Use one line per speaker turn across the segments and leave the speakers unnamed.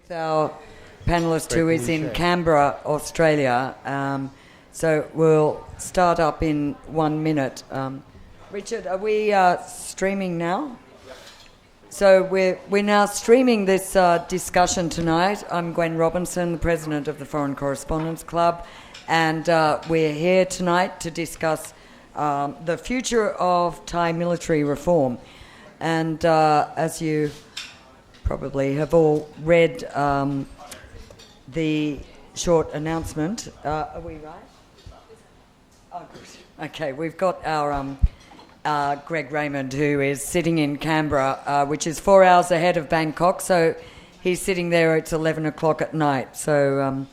with our panellist who is in Canberra, Australia. So we'll start up in 1 minute. Richard, are we streaming now? So we're now streaming this discussion tonight. I'm Gwen Robinson, the president of the Foreign Correspondents Club, and we're here tonight to discuss the future of Thai military reform. And as you probably have all read the short announcement, are we right? Oh, good. Okay, we've got our Greg Raymond, who is sitting in Canberra, which is 4 hours ahead of Bangkok. So he's sitting there. It's 11 o'clock at night. So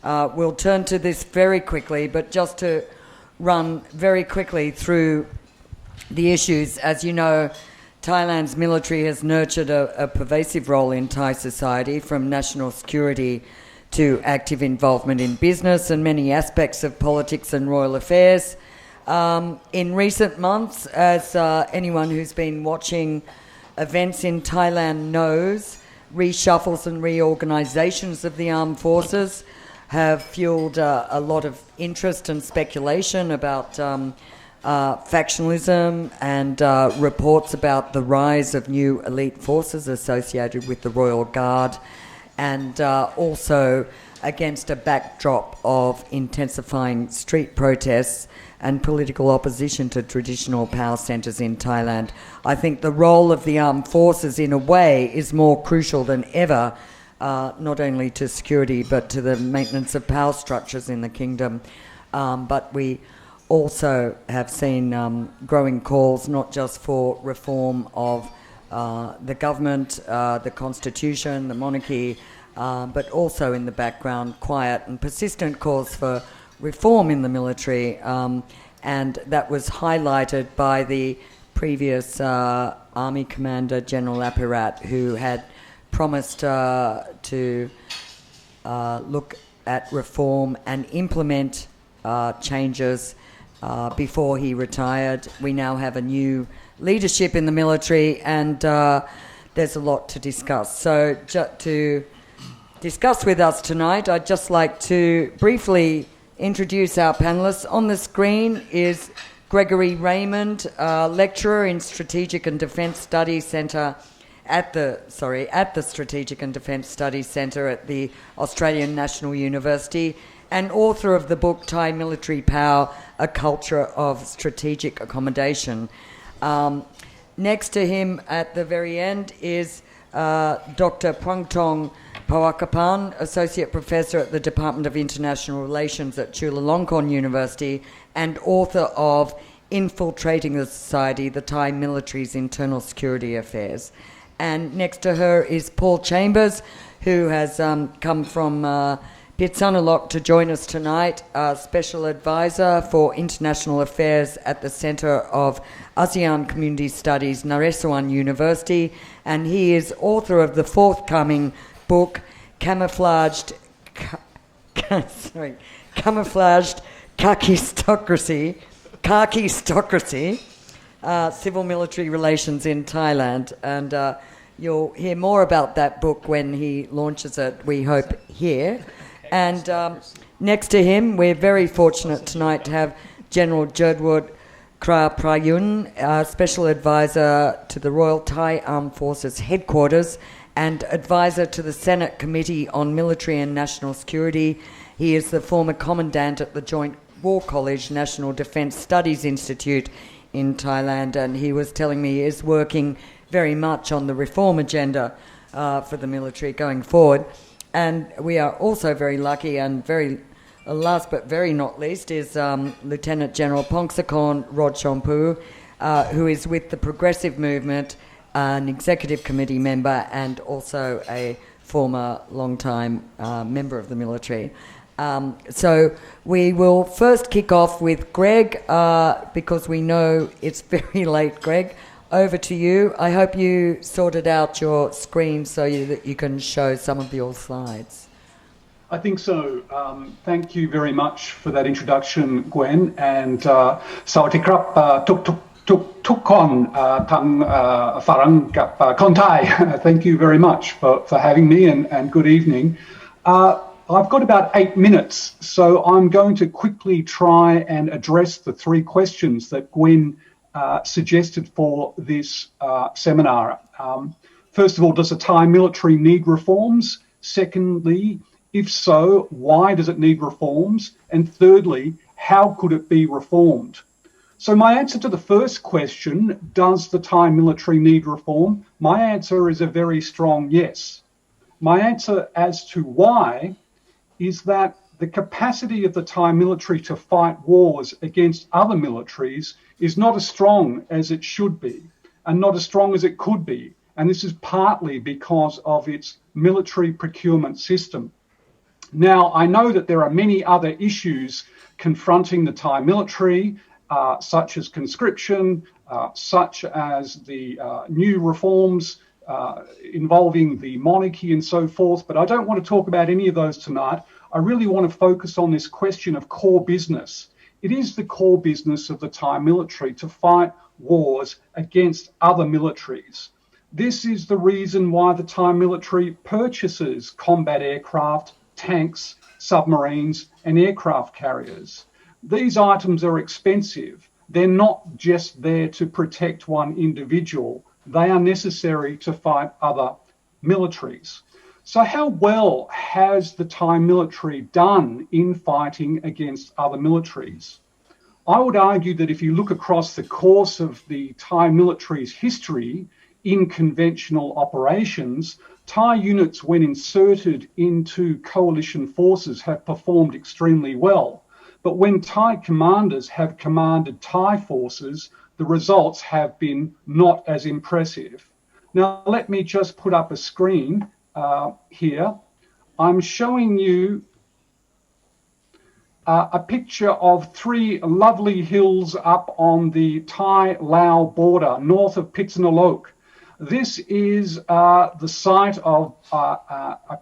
we'll turn to this very quickly, but just to run very quickly through the issues. As you know, Thailand's military has nurtured a pervasive role in Thai society, from national security to active involvement in business and many aspects of politics and royal affairs. In recent months, as anyone who's been watching events in Thailand knows, reshuffles and reorganisations of the armed forces have fueled a lot of interest and speculation about factionalism and reports about the rise of new elite forces associated with the Royal Guard, and also against a backdrop of intensifying street protests and political opposition to traditional power centres in Thailand. I think the role of the armed forces, in a way, is more crucial than ever, not only to security but to the maintenance of power structures in the kingdom. But we also have seen growing calls not just for reform of the government, the constitution, the monarchy, but also in the background quiet and persistent calls for reform in the military, and that was highlighted by the previous Army Commander, General Apirat, who had promised to look at reform and implement changes before he retired. We now have a new leadership in the military, and there's a lot to discuss. So to discuss with us tonight, I'd just like to briefly introduce our panellists. On the screen is Gregory Raymond, lecturer in Strategic and Defence Studies Centre at the Strategic and Defence Studies Centre at the Australian National University, and author of the book Thai Military Power, A Culture of Strategic Accommodation. Next to him at the very end is Dr. Pwangtong Pawakapan, Associate Professor at the Department of International Relations at Chulalongkorn University, and author of Infiltrating the Society, the Thai Military's Internal Security Affairs. And next to her is Paul Chambers, who has come from Pitsanulok to join us tonight, Special Advisor for International Affairs at the Centre of ASEAN Community Studies, Naresuan University, and he is author of the forthcoming book, Camouflaged Khakistocracy, Civil Military Relations in Thailand. And you'll hear more about that book when he launches it, we hope, here. And next to him, we're very fortunate tonight to have General Jerdwood Kra Prayun, Special Advisor to the Royal Thai Armed Forces Headquarters and Advisor to the Senate Committee on Military and National Security. He is the former Commandant at the Joint War College National Defence Studies Institute in Thailand, and he was telling me he is working very much on the reform agenda for the military going forward. And we are also very lucky, and last but very not least is Lieutenant General Pongsakorn Rodchompu, who is with the Progressive Movement, an executive committee member and also a former long-time member of the military. So we will first kick off with Greg, because we know it's very late. Greg, over to you. I hope you sorted out your screen so that you can show some of your slides.
I think so. Thank you very much for that introduction, Gwen. And Sawathi Krap, Tuk ทุกคนทางฝรั่งกับคนไทย Thank you very much for having me and good evening. I've got about 8 minutes, so I'm going to quickly try and address the 3 questions that Gwen suggested for this seminar. First of all, does the Thai military need reforms? Secondly, if so, why does it need reforms? And thirdly, how could it be reformed? So my answer to the first question, does the Thai military need reform? My answer is a very strong yes. My answer as to why is that the capacity of the Thai military to fight wars against other militaries is not as strong as it should be and not as strong as it could be. And this is partly because of its military procurement system. Now, I know that there are many other issues confronting the Thai military, such as conscription, such as the new reforms involving the monarchy and so forth, but I don't want to talk about any of those tonight. I really want to focus on this question of core business. It is the core business of the Thai military to fight wars against other militaries. This is the reason why the Thai military purchases combat aircraft, tanks, submarines, and aircraft carriers. These items are expensive. They're not just there to protect one individual. They are necessary to fight other militaries. So how well has the Thai military done in fighting against other militaries? I would argue that if you look across the course of the Thai military's history in conventional operations, Thai units, when inserted into coalition forces, have performed extremely well. But when Thai commanders have commanded Thai forces, the results have been not as impressive. Now, let me just put up a screen here. I'm showing you a picture of 3 lovely hills up on the Thai-Lao border, north of Pitsanulok. This is the site of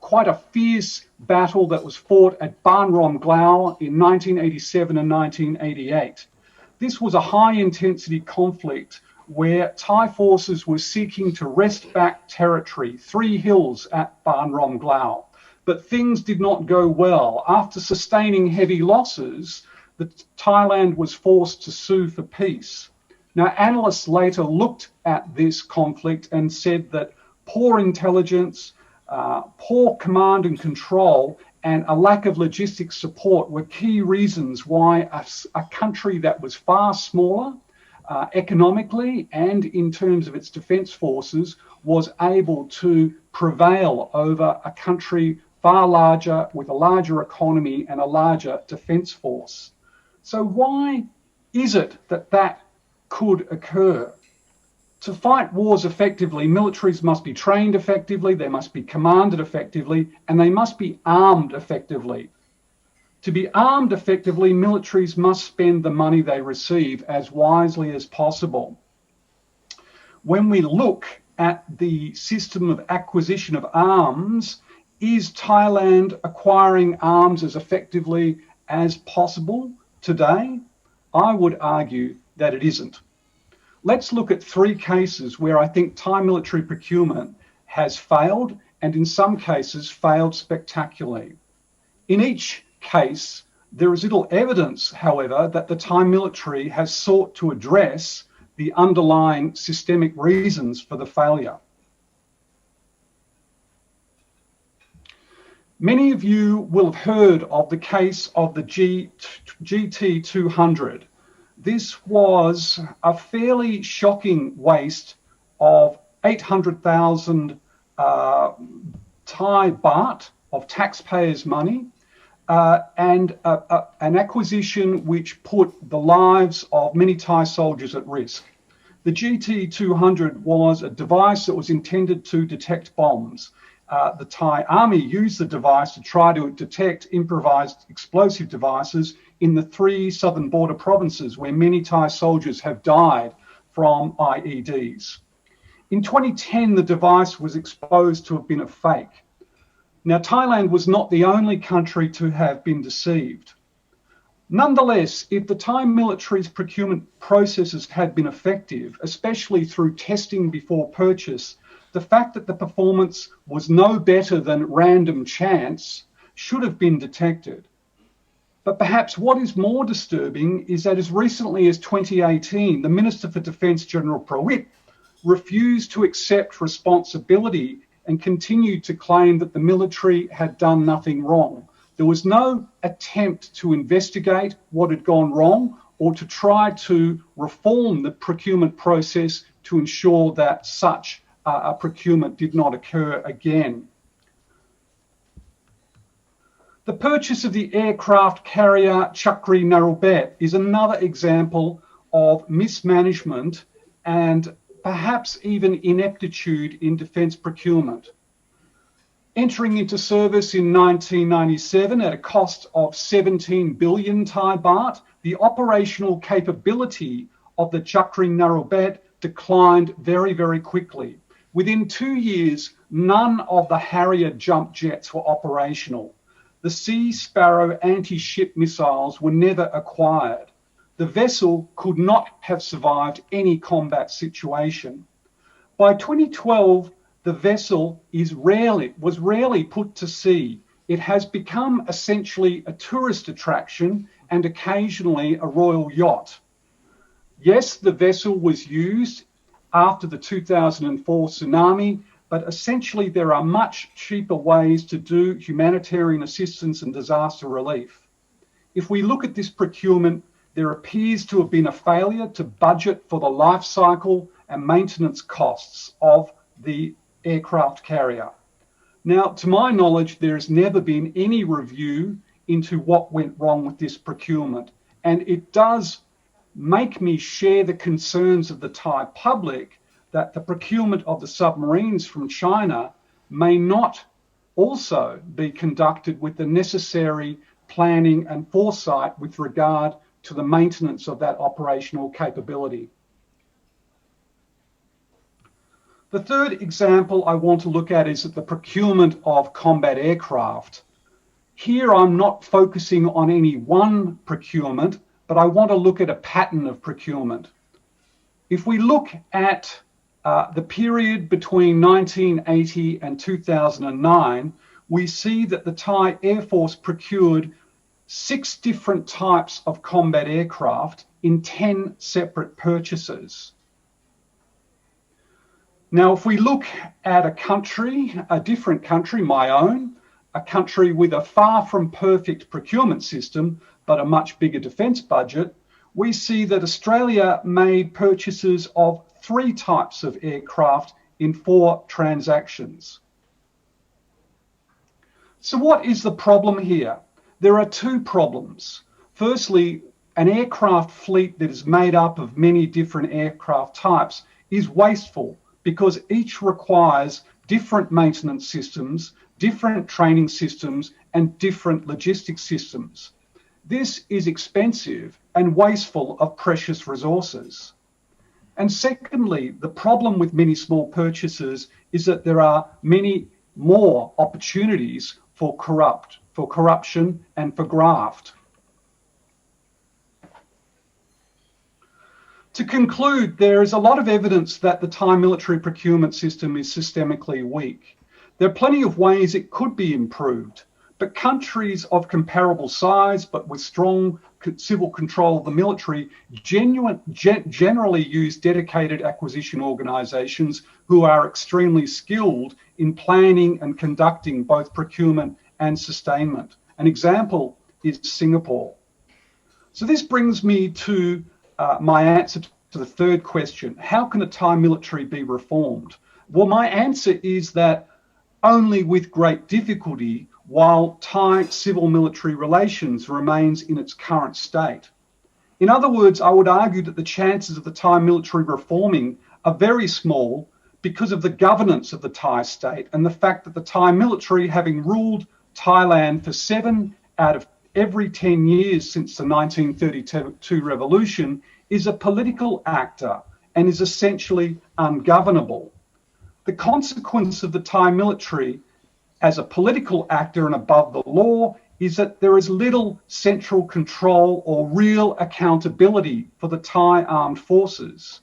quite a fierce battle that was fought at Ban Rom Glau in 1987 and 1988. This was a high-intensity conflict where Thai forces were seeking to wrest back territory, 3 hills at Ban Rom Glau. But things did not go well. After sustaining heavy losses, Thailand was forced to sue for peace. Now, analysts later looked at this conflict and said that poor intelligence, poor command and control, and a lack of logistic support were key reasons why a country that was far smaller economically and in terms of its defence forces was able to prevail over a country far larger, with a larger economy and a larger defence force. So why is it that could occur? To fight wars effectively, militaries must be trained effectively, they must be commanded effectively, and they must be armed effectively. To be armed effectively, militaries must spend the money they receive as wisely as possible. When we look at the system of acquisition of arms, is Thailand acquiring arms as effectively as possible today? I would argue that it isn't. Let's look at 3 cases where I think Thai military procurement has failed, and in some cases failed spectacularly. In each case, there is little evidence, however, that the Thai military has sought to address the underlying systemic reasons for the failure. Many of you will have heard of the case of the GT200. This was a fairly shocking waste of 800,000 Thai baht of taxpayers' money and an acquisition which put the lives of many Thai soldiers at risk. The GT200 was a device that was intended to detect bombs. The Thai army used the device to try to detect improvised explosive devices in the 3 southern border provinces where many Thai soldiers have died from IEDs. In 2010, the device was exposed to have been a fake. Now, Thailand was not the only country to have been deceived. Nonetheless, if the Thai military's procurement processes had been effective, especially through testing before purchase, the fact that the performance was no better than random chance should have been detected. But perhaps what is more disturbing is that as recently as 2018, the Minister for Defence, General Prawit, refused to accept responsibility and continued to claim that the military had done nothing wrong. There was no attempt to investigate what had gone wrong or to try to reform the procurement process to ensure that such a procurement did not occur again. The purchase of the aircraft carrier Chakri Narrowbet is another example of mismanagement and perhaps even ineptitude in defence procurement. Entering into service in 1997 at a cost of 17 billion Thai baht, the operational capability of the Chakri Narrowbet declined very, very quickly. Within 2 years, none of the Harrier jump jets were operational. The Sea Sparrow anti-ship missiles were never acquired. The vessel could not have survived any combat situation. By 2012, the vessel was rarely put to sea. It has become essentially a tourist attraction and occasionally a royal yacht. Yes, the vessel was used after the 2004 tsunami, but essentially there are much cheaper ways to do humanitarian assistance and disaster relief. If we look at this procurement, there appears to have been a failure to budget for the life cycle and maintenance costs of the aircraft carrier. Now, to my knowledge, there has never been any review into what went wrong with this procurement. And it does make me share the concerns of the Thai public that the procurement of the submarines from China may not also be conducted with the necessary planning and foresight with regard to the maintenance of that operational capability. The third example I want to look at is the procurement of combat aircraft. Here I'm not focusing on any one procurement, but I want to look at a pattern of procurement. If we look at the period between 1980 and 2009, we see that the Thai Air Force procured 6 different types of combat aircraft in 10 separate purchases. Now, if we look at a country, a different country, my own, a country with a far from perfect procurement system, but a much bigger defence budget, we see that Australia made purchases of 3 types of aircraft in 4 transactions. So what is the problem here? There are 2 problems. Firstly, an aircraft fleet that is made up of many different aircraft types is wasteful because each requires different maintenance systems, different training systems, and different logistics systems. This is expensive and wasteful of precious resources. And secondly, the problem with many small purchases is that there are many more opportunities for corruption and for graft. To conclude, there is a lot of evidence that the Thai military procurement system is systemically weak. There are plenty of ways it could be improved, but countries of comparable size but with strong civil control of the military generally use dedicated acquisition organisations who are extremely skilled in planning and conducting both procurement and sustainment. An example is Singapore. So this brings me to my answer to the third question. How can the Thai military be reformed? Well, my answer is that only with great difficulty while Thai civil-military relations remains in its current state. In other words, I would argue that the chances of the Thai military reforming are very small because of the governance of the Thai state and the fact that the Thai military, having ruled Thailand for 7 out of every 10 years since the 1932 revolution, is a political actor and is essentially ungovernable. The consequence of the Thai military as a political actor and above the law is that there is little central control or real accountability for the Thai armed forces.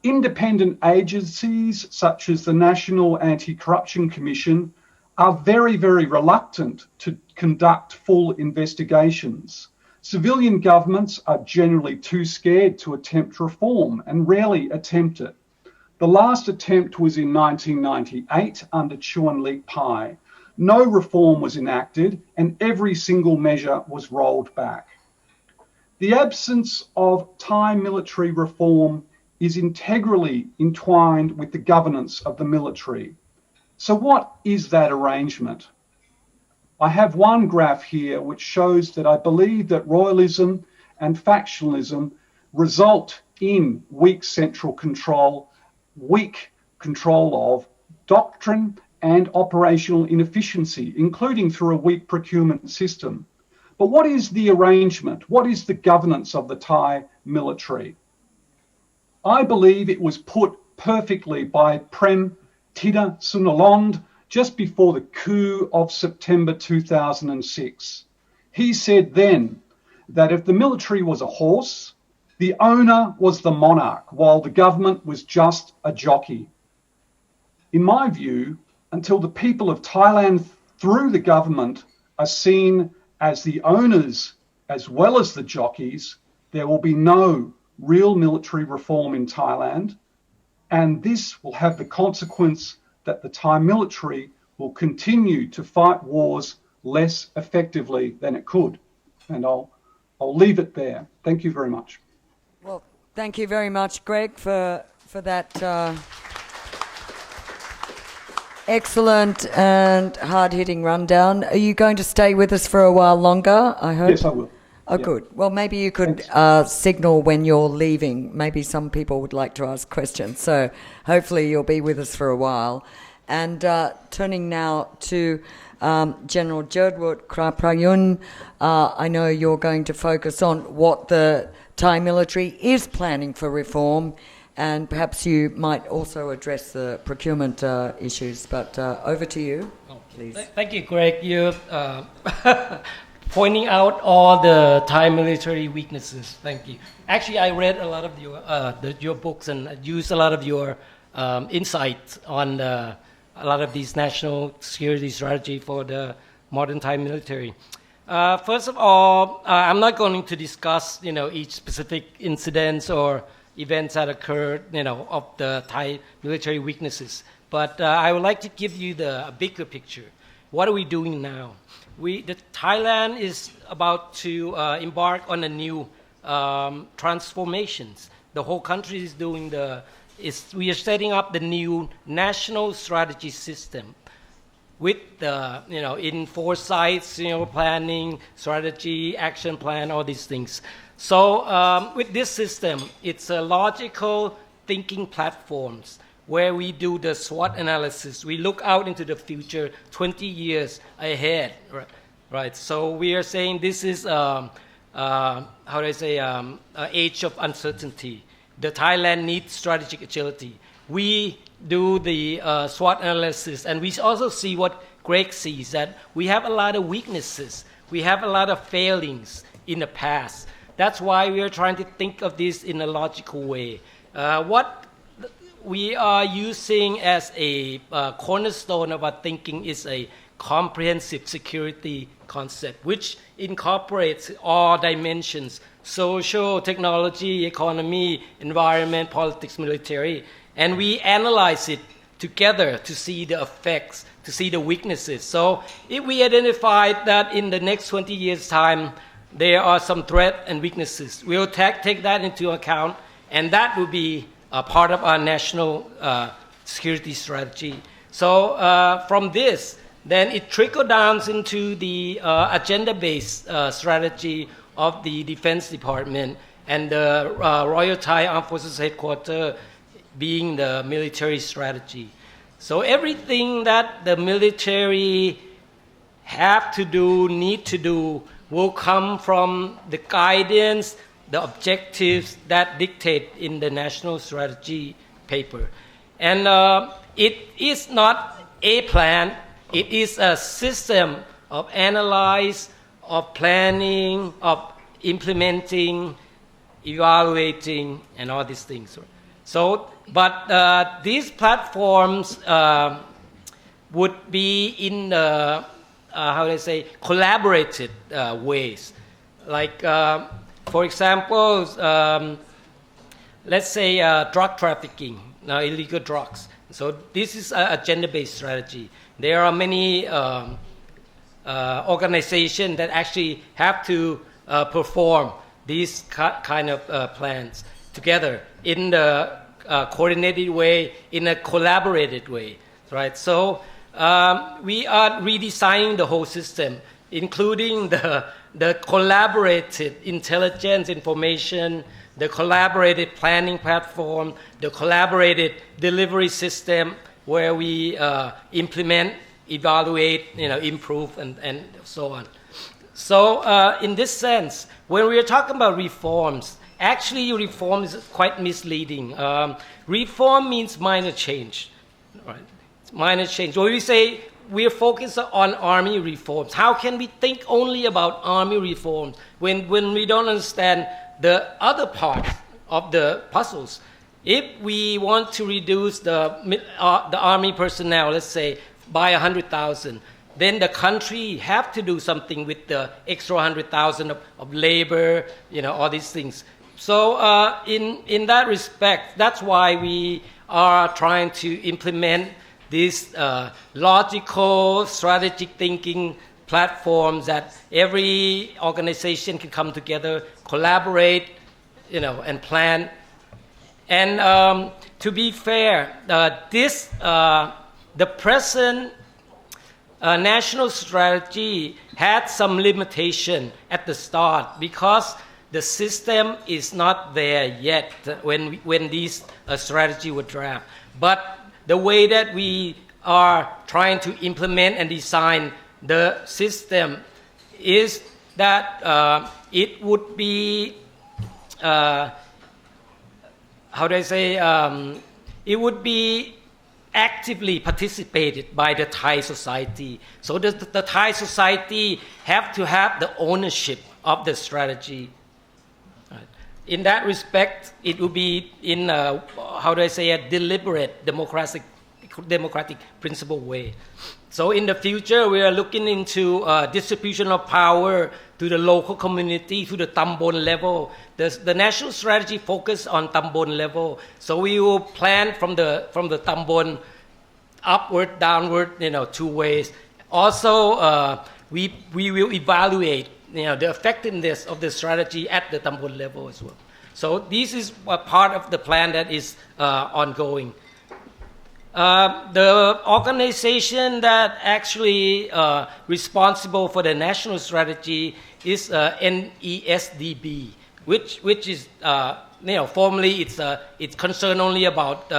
Independent agencies such as the National Anti-Corruption Commission are very, very reluctant to conduct full investigations. Civilian governments are generally too scared to attempt reform and rarely attempt it. The last attempt was in 1998 under Chuan Lee Pai. No reform was enacted and every single measure was rolled back. The absence of Thai military reform is integrally entwined with the governance of the military. So what is that arrangement? I have one graph here which shows that I believe that royalism and factionalism result in weak central control, weak control of doctrine and operational inefficiency, including through a weak procurement system. But what is the arrangement? What is the governance of the Thai military? I believe it was put perfectly by Prem Tida Sunalond just before the coup of September 2006. He said then that if the military was a horse, the owner was the monarch, while the government was just a jockey. In my view, until the people of Thailand through the government are seen as the owners as well as the jockeys, there will be no real military reform in Thailand, and this will have the consequence that the Thai military will continue to fight wars less effectively than it could. And I'll leave it there. Thank you very much.
Well, thank you very much, Greg, for that excellent and hard-hitting rundown. Are you going to stay with us for a while longer, I hope?
Yes, I will.
Oh, yeah. Good. Well, maybe you could signal when you're leaving. Maybe some people would like to ask questions. So hopefully you'll be with us for a while. And turning now to General Jerdwood Kraprayun, I know you're going to focus on what the Thai military is planning for reform, and perhaps you might also address the procurement issues. But over to you, please.
Thank you, Greg. You pointing out all the Thai military weaknesses. Thank you. Actually, I read a lot of your books and used a lot of your insights on a lot of these national security strategy for the modern Thai military. First of all, I'm not going to discuss, each specific incidents or events that occurred, of the Thai military weaknesses. But I would like to give you a bigger picture. What are we doing now? Thailand is about to embark on a new transformations. The whole country is doing we are setting up the new national strategy system with the, in foresight, planning, strategy, action plan, all these things. So with this system, it's a logical thinking platforms where we do the SWOT analysis. We look out into the future 20 years ahead, right? So we are saying this is, age of uncertainty. The Thailand needs strategic agility. We do the SWOT analysis, and we also see what Greg sees, that we have a lot of weaknesses. We have a lot of failings in the past. That's why we are trying to think of this in a logical way. What we are using as a cornerstone of our thinking is a comprehensive security concept, which incorporates all dimensions: social, technology, economy, environment, politics, military. And we analyze it together to see the effects, to see the weaknesses. So if we identify that in the next 20 years' time, there are some threats and weaknesses, we'll take that into account, and that will be a part of our national security strategy. So from this, then it trickles down into the agenda-based strategy of the Defense Department and the Royal Thai Armed Forces Headquarters being the military strategy. So everything that the military have to do, need to do, will come from the guidance, the objectives that dictate in the national strategy paper. And it is not a plan, it is a system of analyze, of planning, of implementing, evaluating, and all these things. So, but these platforms would be in how do I say, collaborated ways. Like, for example, let's say drug trafficking, illegal drugs. So this is a gender-based strategy. There are many organizations that actually have to perform these kind of plans together in the coordinated way, in a collaborated way, right? So we are redesigning the whole system, including the collaborated intelligence information, the collaborated planning platform, the collaborated delivery system where we implement, evaluate, improve, and so on. So in this sense, when we are talking about reforms, actually reform is quite misleading. Reform means minor change, right? Minor change. When we say we are focused on army reforms, how can we think only about army reforms when we don't understand the other parts of the puzzles? If we want to reduce the army personnel, let's say, by 100,000, then the country have to do something with the extra 100,000 of labor, all these things. So in that respect, that's why we are trying to implement these logical, strategic thinking platforms that every organization can come together, collaborate, and plan. And to be fair, the present national strategy had some limitation at the start because the system is not there yet when these strategy were drafted. But the way that we are trying to implement and design the system is that it would be, it would be actively participated by the Thai society. So the Thai society have to have the ownership of the strategy. In that respect, it will be in a deliberate democratic principle way. So in the future, we are looking into distribution of power to the local community, to the tambon level. The national strategy focus on tambon level. So we will plan from the tambon upward, downward, two ways. Also, we will evaluate the effectiveness of the strategy at the tambon level as well. So this is a part of the plan that is ongoing. The organization that actually responsible for the national strategy is NESDB, which is formally it's concerned only about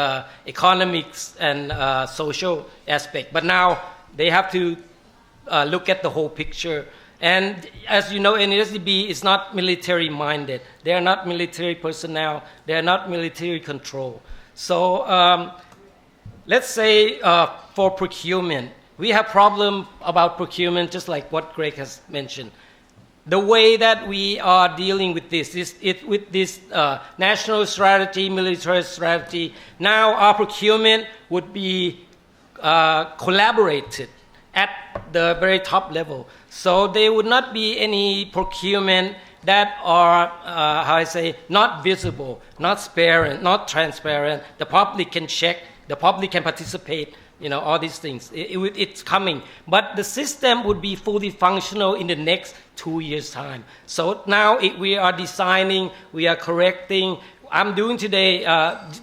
economics and social aspect, but now they have to look at the whole picture. And as you know, NESDB is not military minded. They are not military personnel. They are not military control. So let's say for procurement, we have problem about procurement, just like what Greg has mentioned. The way that we are dealing with this is with this national strategy, military strategy. Now our procurement would be collaborated at the very top level. So there would not be any procurement that are, not visible, not transparent. The public can check, the public can participate, all these things. It's coming. But the system would be fully functional in the next 2 years' time. So now we are designing, we are correcting. I'm doing today,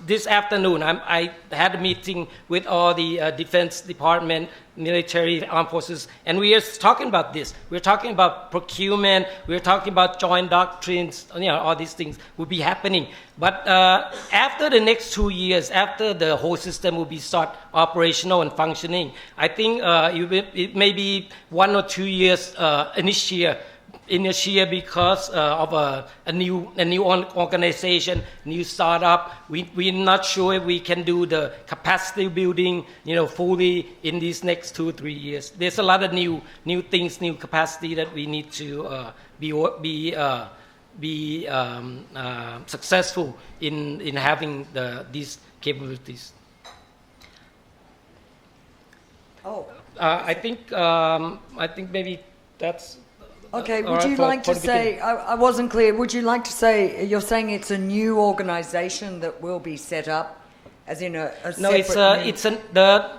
this afternoon, I had a meeting with all the Defense Department, military, armed forces, and we are talking about this. We're talking about procurement, we're talking about joint doctrines, all these things will be happening. But after the next 2 years, after the whole system will be start operational and functioning, I think it may be 1 or 2 years in this year inertia because of a new organization, new startup. We're not sure if we can do the capacity building, fully in these next 2 or 3 years. There's a lot of new things, new capacity that we need to be successful in having these capabilities.
Oh.
I think maybe that's.
Okay, would you like to say, I wasn't clear, would you like to say, you're saying it's a new organization that will be set up, as in a separate...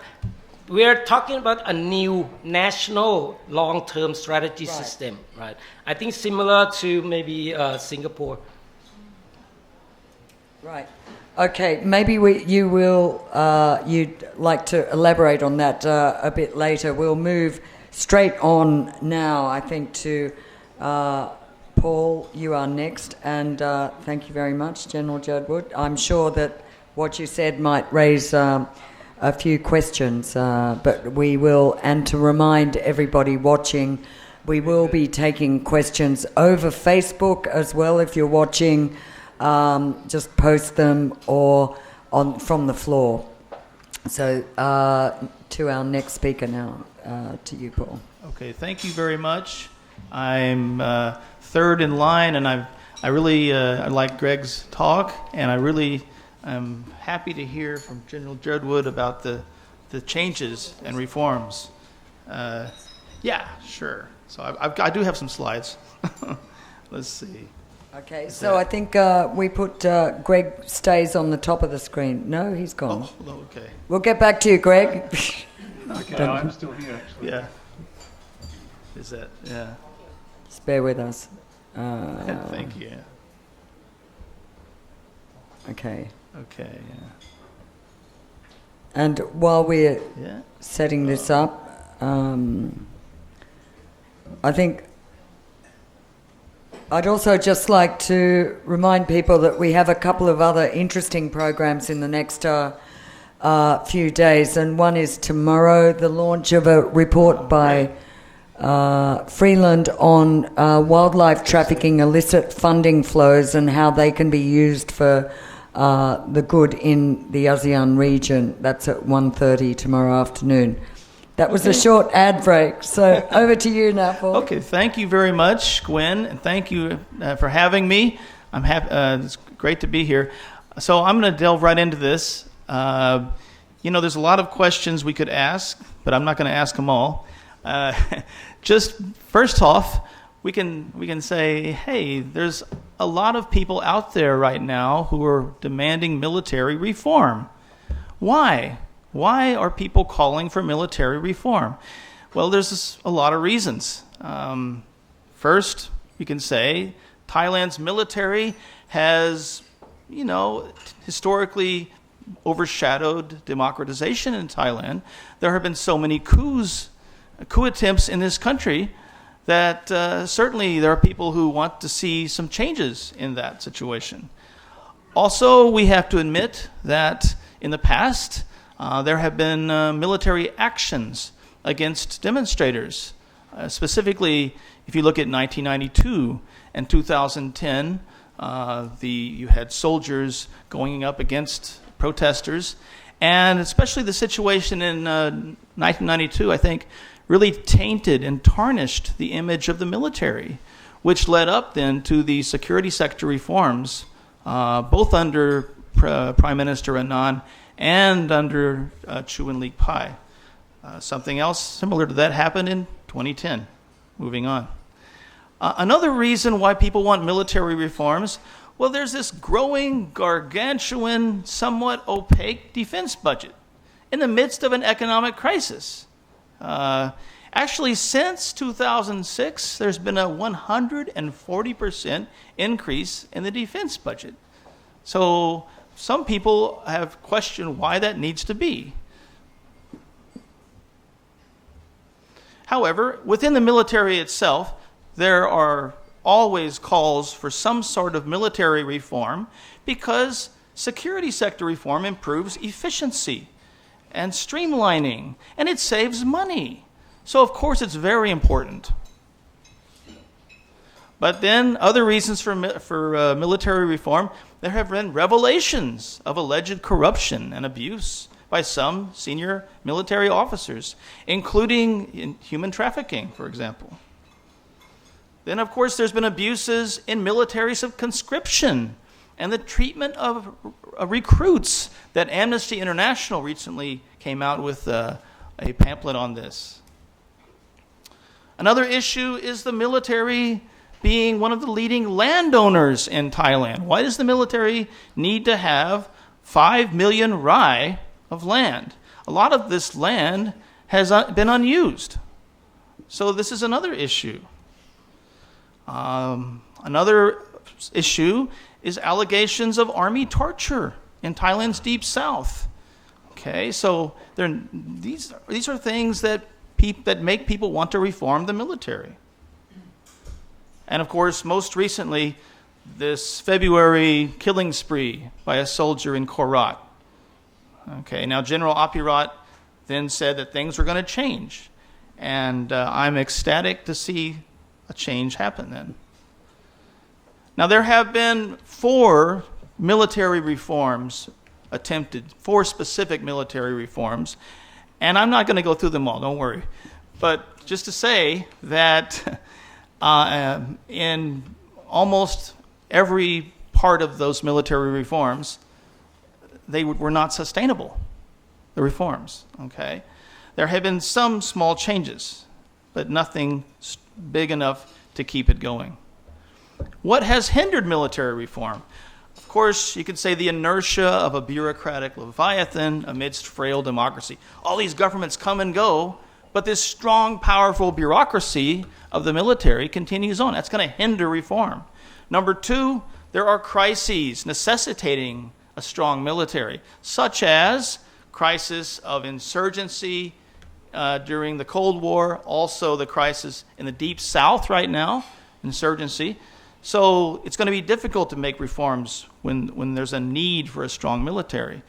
We're talking about a new national long-term strategy system, right? I think similar to maybe Singapore.
Right. Okay, maybe you'd like to elaborate on that a bit later. We'll move straight on now, I think, to Paul. You are next, and thank you very much, General Judwood. I'm sure that what you said might raise a few questions, but we will, and to remind everybody watching, we will be taking questions over Facebook as well. If you're watching, just post them or from the floor. So to our next speaker now. To you, Paul.
Okay, thank you very much. I'm third in line, and I really like Greg's talk, and I really am happy to hear from General Judwood about the changes and reforms. Yeah, sure. So I do have some slides. Let's see.
Okay, so I think we put Greg stays on the top of the screen. No, he's gone.
Oh, okay.
We'll get back to you, Greg.
Okay, I'm still here, actually.
Yeah. Is that, yeah.
Just bear with us.
Thank you.
Okay.
Okay, yeah.
And while we're setting this up, I think I'd also just like to remind people that we have a couple of other interesting programs in the next few days, and one is tomorrow, the launch of a report by Freeland on wildlife trafficking illicit funding flows and how they can be used for the good in the ASEAN region. That's at 1:30 tomorrow afternoon. That was a short ad break, so over to you now, Paul.
Okay, thank you very much, Gwen, and thank you for having me. I'm happy. It's great to be here. So I'm going to delve right into this. There's a lot of questions we could ask, but I'm not going to ask them all. Just first off, we can say, hey, there's a lot of people out there right now who are demanding military reform. Why? Why are people calling for military reform? Well, there's a lot of reasons. First, we can say Thailand's military has, historically overshadowed democratization in Thailand. There have been so many coup attempts in this country that certainly there are people who want to see some changes in that situation. Also, we have to admit that in the past, there have been military actions against demonstrators. Specifically, if you look at 1992 and 2010, you had soldiers going up against protesters, and especially the situation in 1992, I think, really tainted and tarnished the image of the military, which led up then to the security sector reforms, both under Prime Minister Anand and under Chu and Lik Pai. Something else similar to that happened in 2010. Moving on. Another reason why people want military reforms, well, there's this growing, gargantuan, somewhat opaque defense budget in the midst of an economic crisis. Actually, since 2006, there's been a 140% increase in the defense budget. So some people have questioned why that needs to be. However, within the military itself, there are always calls for some sort of military reform because security sector reform improves efficiency and streamlining, and it saves money. So, of course, it's very important. But then other reasons for military reform, there have been revelations of alleged corruption and abuse by some senior military officers, including in human trafficking, for example. Then, of course, there's been abuses in militaries of conscription and the treatment of recruits that Amnesty International recently came out with a pamphlet on this. Another issue is the military being one of the leading landowners in Thailand. Why does the military need to have 5 million rai of land? A lot of this land has been unused. So this is another issue. Another issue is allegations of army torture in Thailand's deep south. Okay, so these are things that make people want to reform the military. And of course, most recently, this February killing spree by a soldier in Korat. Okay, now General Apirat then said that things were going to change. And I'm ecstatic to see a change happen then. Now there have been 4 military reforms attempted, 4 specific military reforms. And I'm not going to go through them all, don't worry. But just to say that in almost every part of those military reforms, they were not sustainable, the reforms, okay? There have been some small changes, but nothing big enough to keep it going. What has hindered military reform? Of course, you could say the inertia of a bureaucratic leviathan amidst frail democracy. All these governments come and go, but this strong, powerful bureaucracy of the military continues on. That's going to hinder reform. Number 2, there are crises necessitating a strong military, such as crisis of insurgency during the Cold War, also the crisis in the Deep South right now, insurgency. So it's going to be difficult to make reforms when there's a need for a strong military.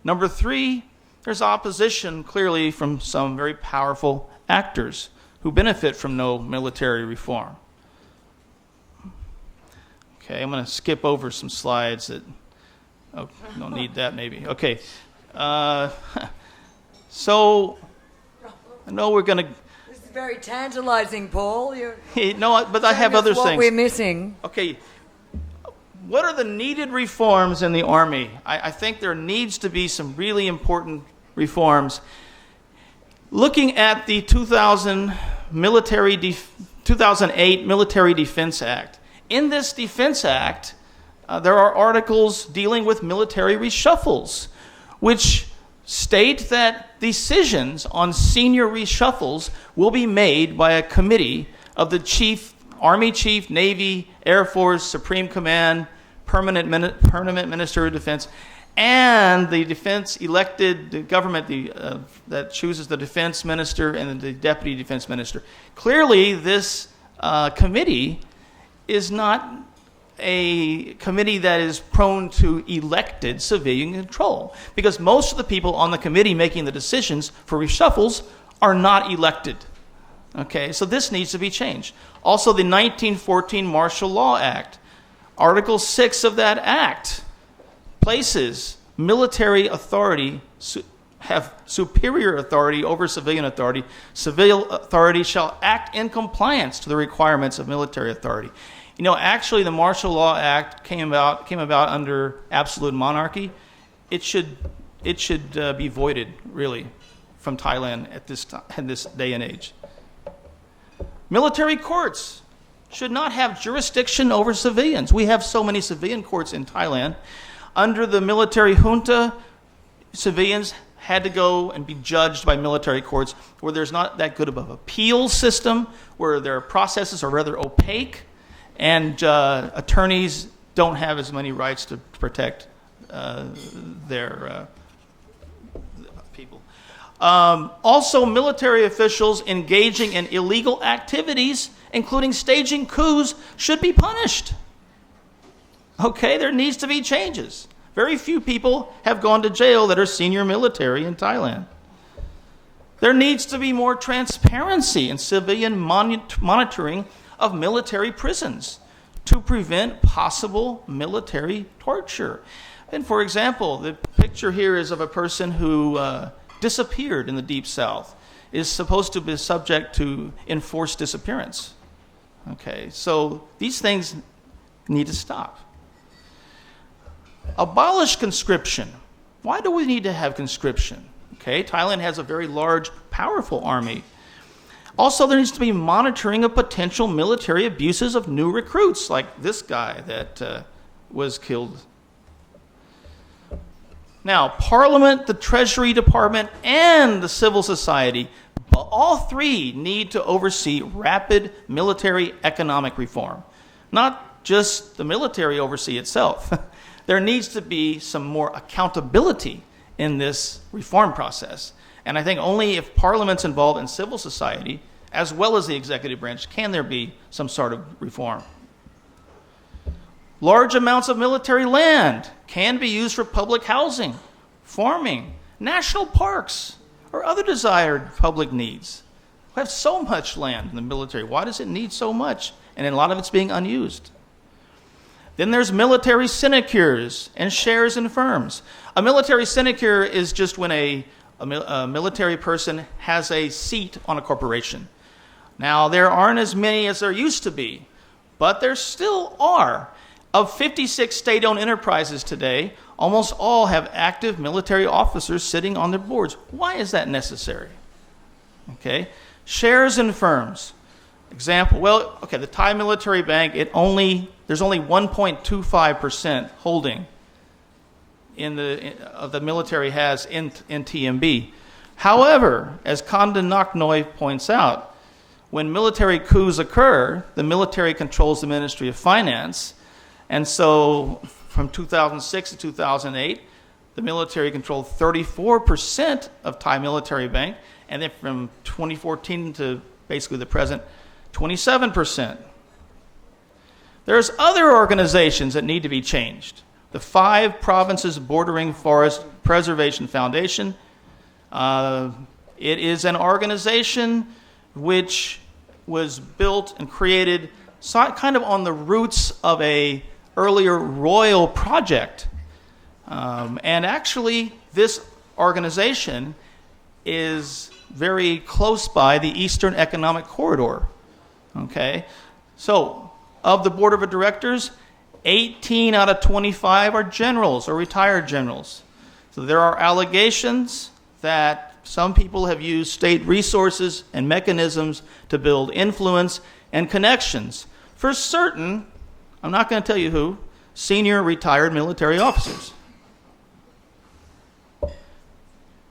Number 3, there's opposition clearly from some very powerful actors who benefit from no military reform. Okay, I'm going to skip over some slides that, don't need that maybe. Okay, so I know we're going to...
This is very tantalizing, Paul.
No, but I have other things.
What we're missing.
Okay, what are the needed reforms in the Army? I think there needs to be some really important reforms. Looking at the 2008 Military Defense Act. In this Defense Act, there are articles dealing with military reshuffles, which state that decisions on senior reshuffles will be made by a committee of the Chief, Army Chief, Navy, Air Force, Supreme Command, Permanent Minister of Defense, and the the government that chooses the defense minister and the deputy defense minister. Clearly, this committee is not a committee that is prone to elected civilian control, because most of the people on the committee making the decisions for reshuffles are not elected. Okay, so this needs to be changed. Also, the 1914 Martial Law Act, Article 6 of that act places military authority have superior authority over civilian authority. Civil authority shall act in compliance to the requirements of military authority. You know, actually, the Martial Law Act came about under absolute monarchy. It should be voided, really, from Thailand at this day and age. Military courts should not have jurisdiction over civilians. We have so many civilian courts in Thailand. Under the military junta, civilians had to go and be judged by military courts where there's not that good of an appeal system, where their processes are rather opaque, and attorneys don't have as many rights to protect their people. Also, military officials engaging in illegal activities, including staging coups, should be punished. Okay, there needs to be changes. Very few people have gone to jail that are senior military in Thailand. There needs to be more transparency in civilian monitoring of military prisons to prevent possible military torture. And for example, the picture here is of a person who disappeared in the Deep South, is supposed to be subject to enforced disappearance. Okay, so these things need to stop. Abolish conscription. Why do we need to have conscription? Okay, Thailand has a very large, powerful army. Also, there needs to be monitoring of potential military abuses of new recruits, like this guy that was killed. Now, Parliament, the Treasury Department, and the civil society, all three need to oversee rapid military economic reform. Not just the military oversee itself. There needs to be some more accountability in this reform process. And I think only if Parliament's involved in civil society, as well as the executive branch, can there be some sort of reform. Large amounts of military land can be used for public housing, farming, national parks, or other desired public needs. We have so much land in the military. Why does it need so much? And a lot of it's being unused. Then there's military sinecures and shares in firms. A military sinecure is just when a military person has a seat on a corporation. Now, there aren't as many as there used to be, but there still are. Of 56 state-owned enterprises today, almost all have active military officers sitting on their boards. Why is that necessary? Okay, shares in firms. Example, well, okay, the Thai Military Bank, there's only 1.25% holding of the military has in TMB. However, as Kanda Naknoy points out, when military coups occur, the military controls the Ministry of Finance, and so from 2006 to 2008, the military controlled 34% of Thai Military Bank, and then from 2014 to basically the present, 27%. There's other organizations that need to be changed. The 5 Provinces Bordering Forest Preservation Foundation. It is an organization which was built and created kind of on the roots of a earlier royal project. And actually, this organization is very close by the Eastern Economic Corridor. Okay, so of the board of directors, 18 out of 25 are generals or retired generals. So there are allegations that some people have used state resources and mechanisms to build influence and connections for certain, I'm not going to tell you who, senior retired military officers.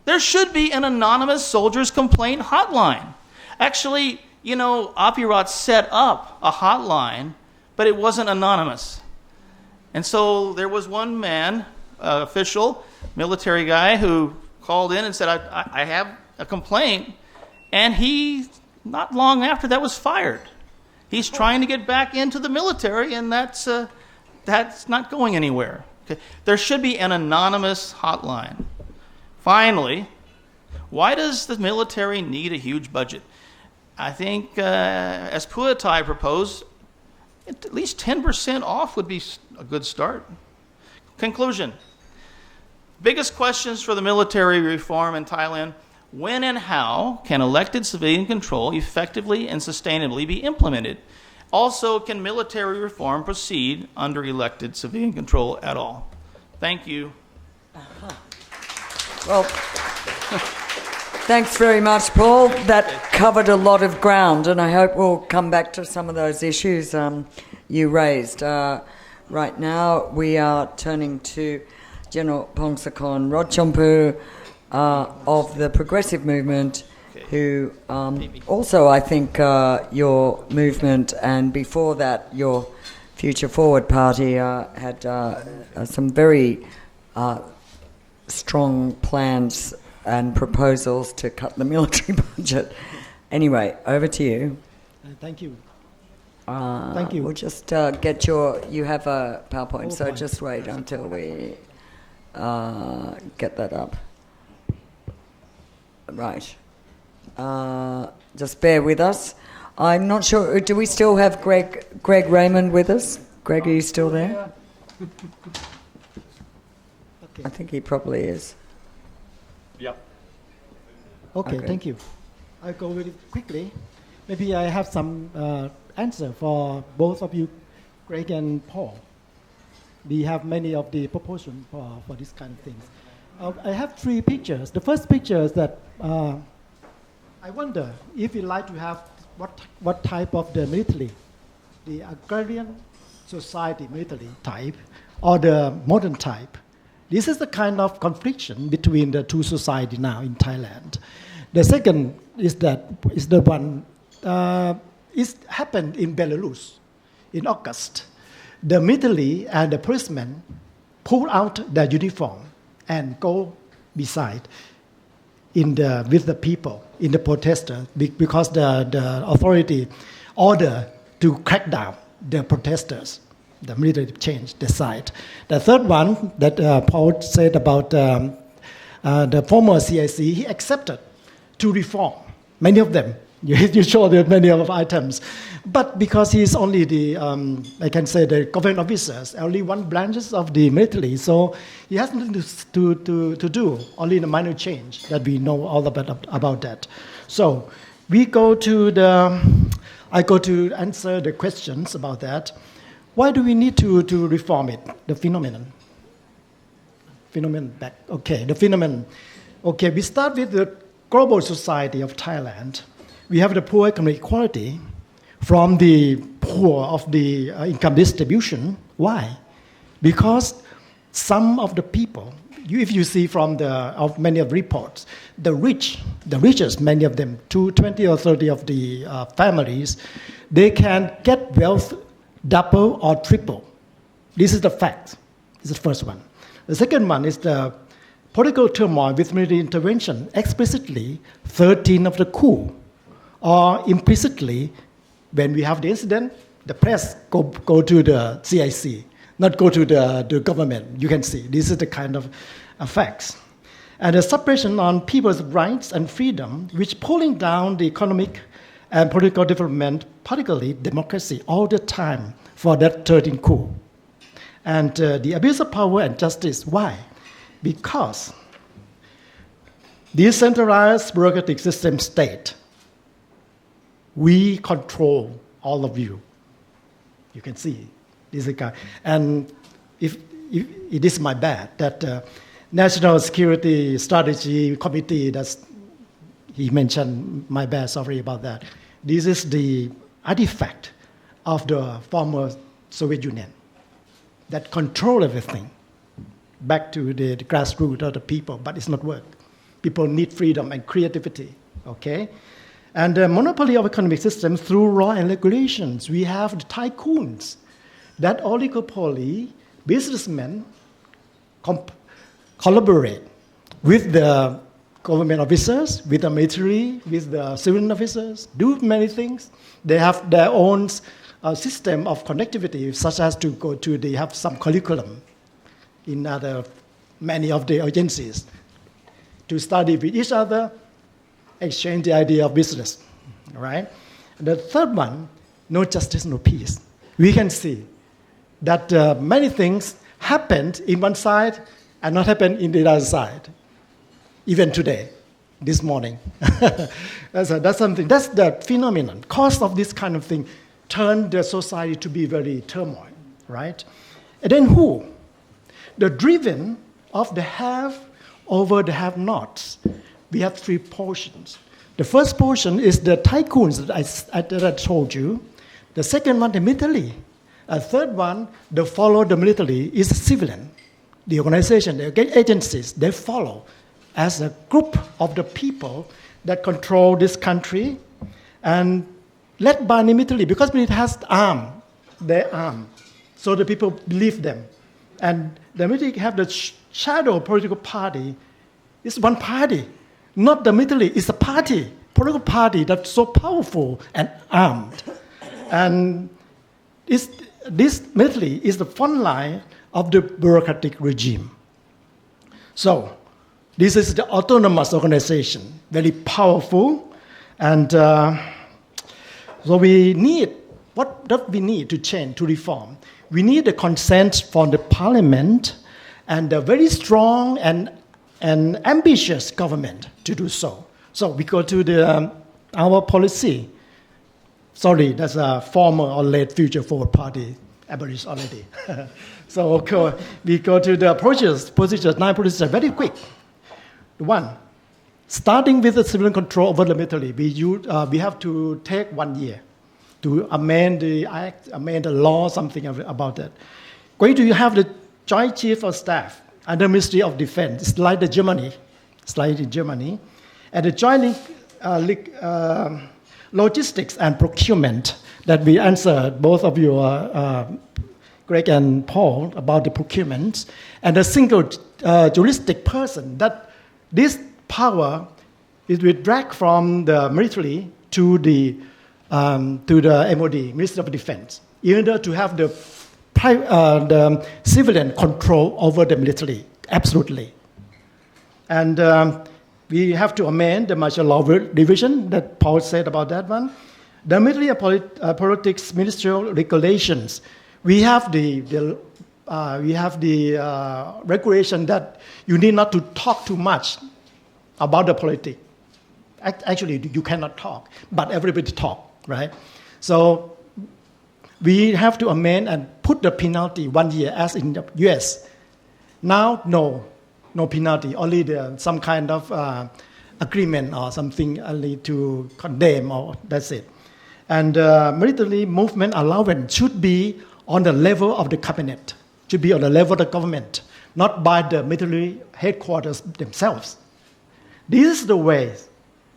There should be an anonymous soldiers' complaint hotline. Actually, Apirat set up a hotline, but it wasn't anonymous. And so there was one man, official, military guy, who called in and said, I have a complaint. And he, not long after that, was fired. He's trying to get back into the military, and that's not going anywhere. Okay? There should be an anonymous hotline. Finally, why does the military need a huge budget? I think, as Puatai proposed, at least 10% off would be a good start. Conclusion. Biggest questions for the military reform in Thailand: when and how can elected civilian control effectively and sustainably be implemented? Also, can military reform proceed under elected civilian control at all? Thank you.
Well, thanks very much, Paul. That covered a lot of ground, and I hope we'll come back to some of those issues you raised. Right now, we are turning to General Pongsakon Rodchompu of the Progressive Movement, who also, I think, your movement, and before that, your Future Forward Party had some very strong plans and proposals to cut the military budget. Anyway, over to you.
Thank you.
Thank you. We'll just get you have a PowerPoint, so just wait until we get that up. Right. Just bear with us. I'm not sure. Do we still have Greg Raymond with us? Greg, are you still there? I think he probably is.
Yep.
Okay, thank you. I'll go really quickly. Maybe I have some answer for both of you, Greg and Paul. We have many of the proportion for this kind of things. I have 3 pictures. The first picture is that I wonder if you like to have what type of the military, the agrarian society military type or the modern type. This is the kind of confliction between the two societies now in Thailand. The second is the one it happened in Belarus in August. The military and the policemen pull out their uniform and go beside with the people, in the protesters, because the authority order to crack down the protesters. The military changed the side. The third one that Paul said about the former CIC, he accepted to reform many of them. You show there many of items, but because he is only the I can say the government officers, only one branches of the military, so he has nothing to do. Only the minor change that we know all about that. So I go to answer the questions about that. Why do we need to reform it? The phenomenon back. Okay, the phenomenon. Okay, we start with the global society of Thailand. We have the poor economic equality from the poor of the income distribution. Why? Because some of the people, if you see from of many of the reports, the richest, many of them, 20 or 30 of the families, they can get wealth double or triple. This is the fact. This is the first one. The second one is the political turmoil with military intervention. Explicitly, 13 of the coup. Or implicitly, when we have the incident, the press go to the CIC, not go to the government. You can see this is the kind of effects. And the suppression on people's rights and freedom, which pulling down the economic and political development, particularly democracy, all the time for that 13 coup. And the abuse of power and justice. Why? Because decentralized bureaucratic system state, we control all of you. You can see this is guy. And if it is my bad that National Security Strategy Committee, he mentioned my bad, sorry about that. This is the artifact of the former Soviet Union that control everything back to the grassroots of the people, but it's not work. People need freedom and creativity, okay? And the monopoly of economic systems through law and regulations. We have the tycoons, that oligopoly, businessmen collaborate with the government officers, with the military, with the civilian officers, do many things. They have their own system of connectivity, such as they have some curriculum in many of the agencies to study with each other, exchange the idea of business, all right? And the third one, no justice, no peace. We can see that many things happened in one side and not happened in the other side, even today, this morning. That's something. That's the phenomenon. Cause of this kind of thing turned the society to be very turmoil, right? And then who? The driven of the have over the have-nots. We have 3 portions. The first portion is the tycoons that I told you. The second one, the military. A third one, the follow the military, is civilian. The organization, the agencies, they follow as a group of the people that control this country and led by the military, because it has arm, they're armed. So the people believe them. And the military have the shadow political party. It's one party. Not the military, it's a party, political party that's so powerful and armed. And this military is the front line of the bureaucratic regime. So this is the autonomous organization, very powerful. And So we need, what do we need to change, to reform? We need the consent from the parliament and a very strong and ambitious government to do so. So we go to our policy. Sorry, that's a former or late Future Forward Party, abolished already. So okay, we go to the procedures, 9 procedures, very quick. One, starting with the civilian control over the military, we have to take 1 year to amend the act, amend the law, something about that. Going to have the Joint Chief of Staff under Ministry of Defense, it's like the Germany, and the Joint Logistics and Procurement that we answered, both of you, Greg and Paul, about the procurement, and a single juristic person, that this power is withdrawn from the military to the MOD, Ministry of Defense, in order to have the civilian control over the military, absolutely. And we have to amend the martial law division that Paul said about that one. The military politics ministerial regulations. We have the regulation that you need not to talk too much about the politics. Actually, you cannot talk, but everybody talk, right? So we have to amend and put the penalty 1 year as in the US. Now, no penalty, only some kind of agreement or something only to condemn, or that's it. And military movement allowance should be on the level of the cabinet, should be on the level of the government, not by the military headquarters themselves. This is the way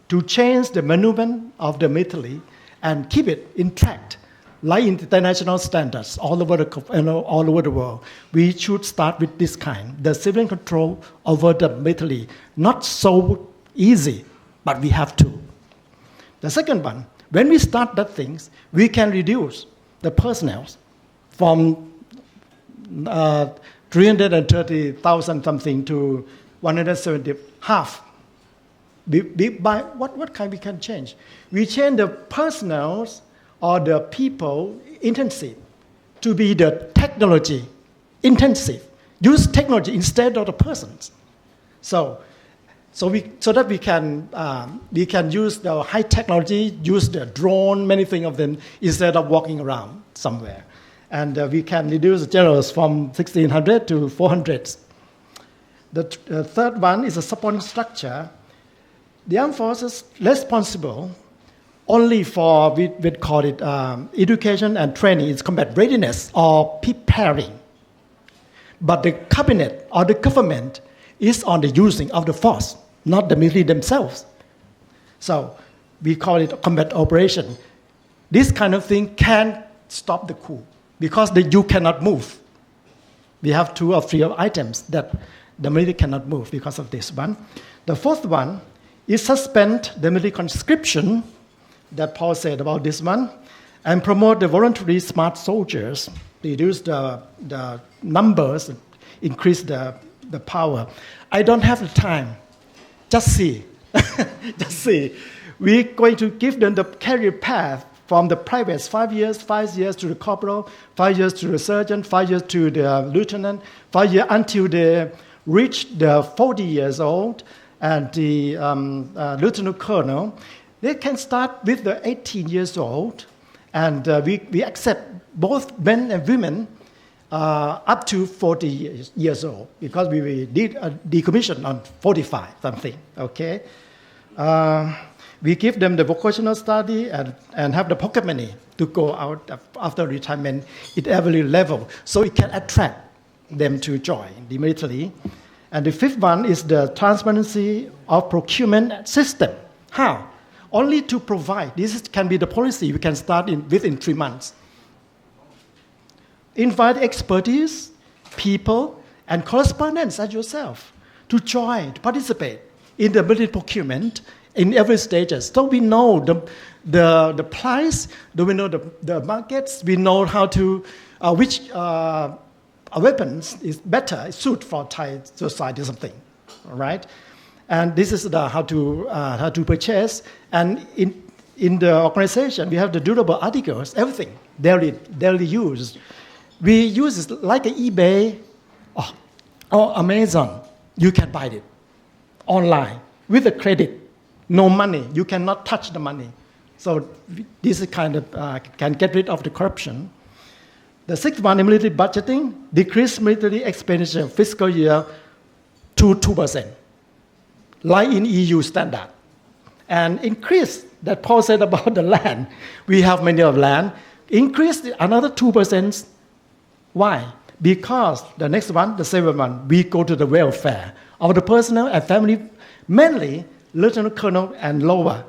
to change the management of the military and keep it intact, like international standards all over the world. We should start with this kind, the civilian control over the military. Not so easy, but we have to. The second one, when we start that things, we can reduce the personnel from 330,000 something to 170, half. By what kind we can change? We change the personnel or the people intensive to be the technology intensive. Use technology instead of the persons. So that we can use the high technology, use the drone, many things of them, instead of walking around somewhere. And we can reduce the generals from 1,600 to 400. The third one is a support structure. The armed forces responsible only for, we call it education and training, it's combat readiness or preparing. But the cabinet or the government is on the using of the force, not the military themselves. So we call it combat operation. This kind of thing can stop the coup because you cannot move. We have 2 or 3 items that the military cannot move because of this one. The fourth one is suspend the military conscription that Paul said about this one, and promote the voluntary smart soldiers, reduce the numbers, increase the power. I don't have the time. Just see. Just see. We're going to give them the career path from the privates, 5 years to the corporal, 5 years to the sergeant, 5 years to the lieutenant, 5 years until they reach the 40 years old, and the lieutenant colonel. They can start with the 18 years old, and we accept both men and women up to 40 years old, because we did a decommission on 45 something, okay? We give them the vocational study and have the pocket money to go out after retirement at every level, so it can attract them to join the military. And the fifth one is the transparency of procurement system. How? Only to provide. This can be the policy we can start within 3 months. Invite expertise, people, and correspondents as yourself to join, to participate in the military procurement in every stages. So we know the price, we know the markets, we know how to, which weapons is better, suit for Thai society, something, all right? And this is how to purchase. And in the organization, we have the durable articles, everything, daily use. We use it like an eBay or Amazon. You can buy it online with a credit, no money. You cannot touch the money. So this is kind of can get rid of the corruption. The sixth one, military budgeting, decrease military expenditure fiscal year to 2%, like in EU standard. And increase, that Paul said about the land, we have many of land, increase another 2%. Why? Because the next one, the seventh one, we go to the welfare of the personnel and family, mainly lieutenant colonel and lower.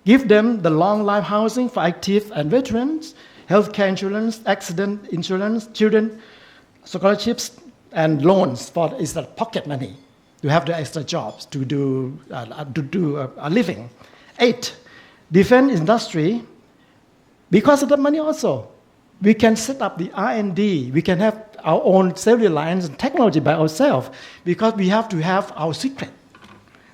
Give them the long life housing for active and veterans, healthcare insurance, accident insurance, children scholarships, and loans for is the pocket money to have the extra jobs to do a living. 8, defense industry. Because of the money also, we can set up the R&D. We can have our own cellular lines and technology by ourselves because we have to have our secret.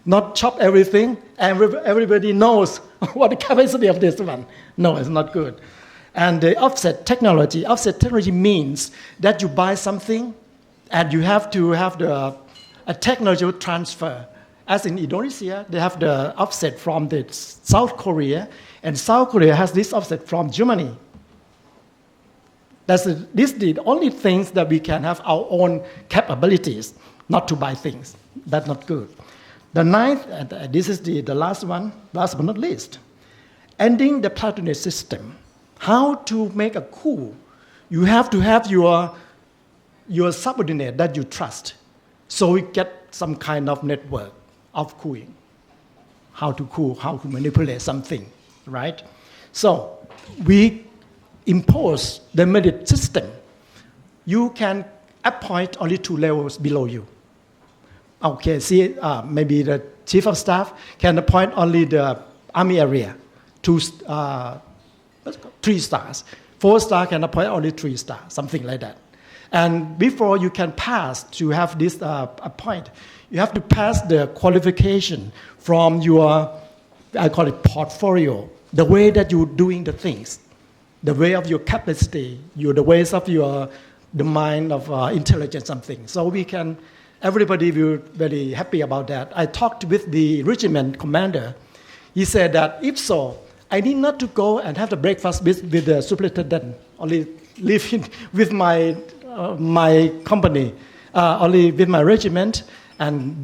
Not chop everything and everybody knows what the capacity of this one. No, it's not good. And the offset technology means that you buy something and you have to have a technology transfer. As in Indonesia, they have the offset from the South Korea, and South Korea has this offset from Germany. This is the only things that we can have our own capabilities, not to buy things. That's not good. The ninth, and this is the last one, last but not least, ending the patronage system. How to make a coup? You have to have your subordinate that you trust. So we get some kind of network of cooing. How to coup, how to manipulate something, right? So we impose the merit system. You can appoint only 2 levels below you. Okay, see, maybe the chief of staff can appoint only the army area, 3 stars. 4 star can appoint only 3 stars, something like that. And before you can pass to have this appoint, you have to pass the qualification from your, I call it portfolio, the way that you're doing the things, the way of your capacity, the ways of the mind of intelligence, something. So we can, everybody will be very happy about that. I talked with the regiment commander. He said that if so, I need not to go and have the breakfast with the superintendent, only live with my company, only with my regiment, and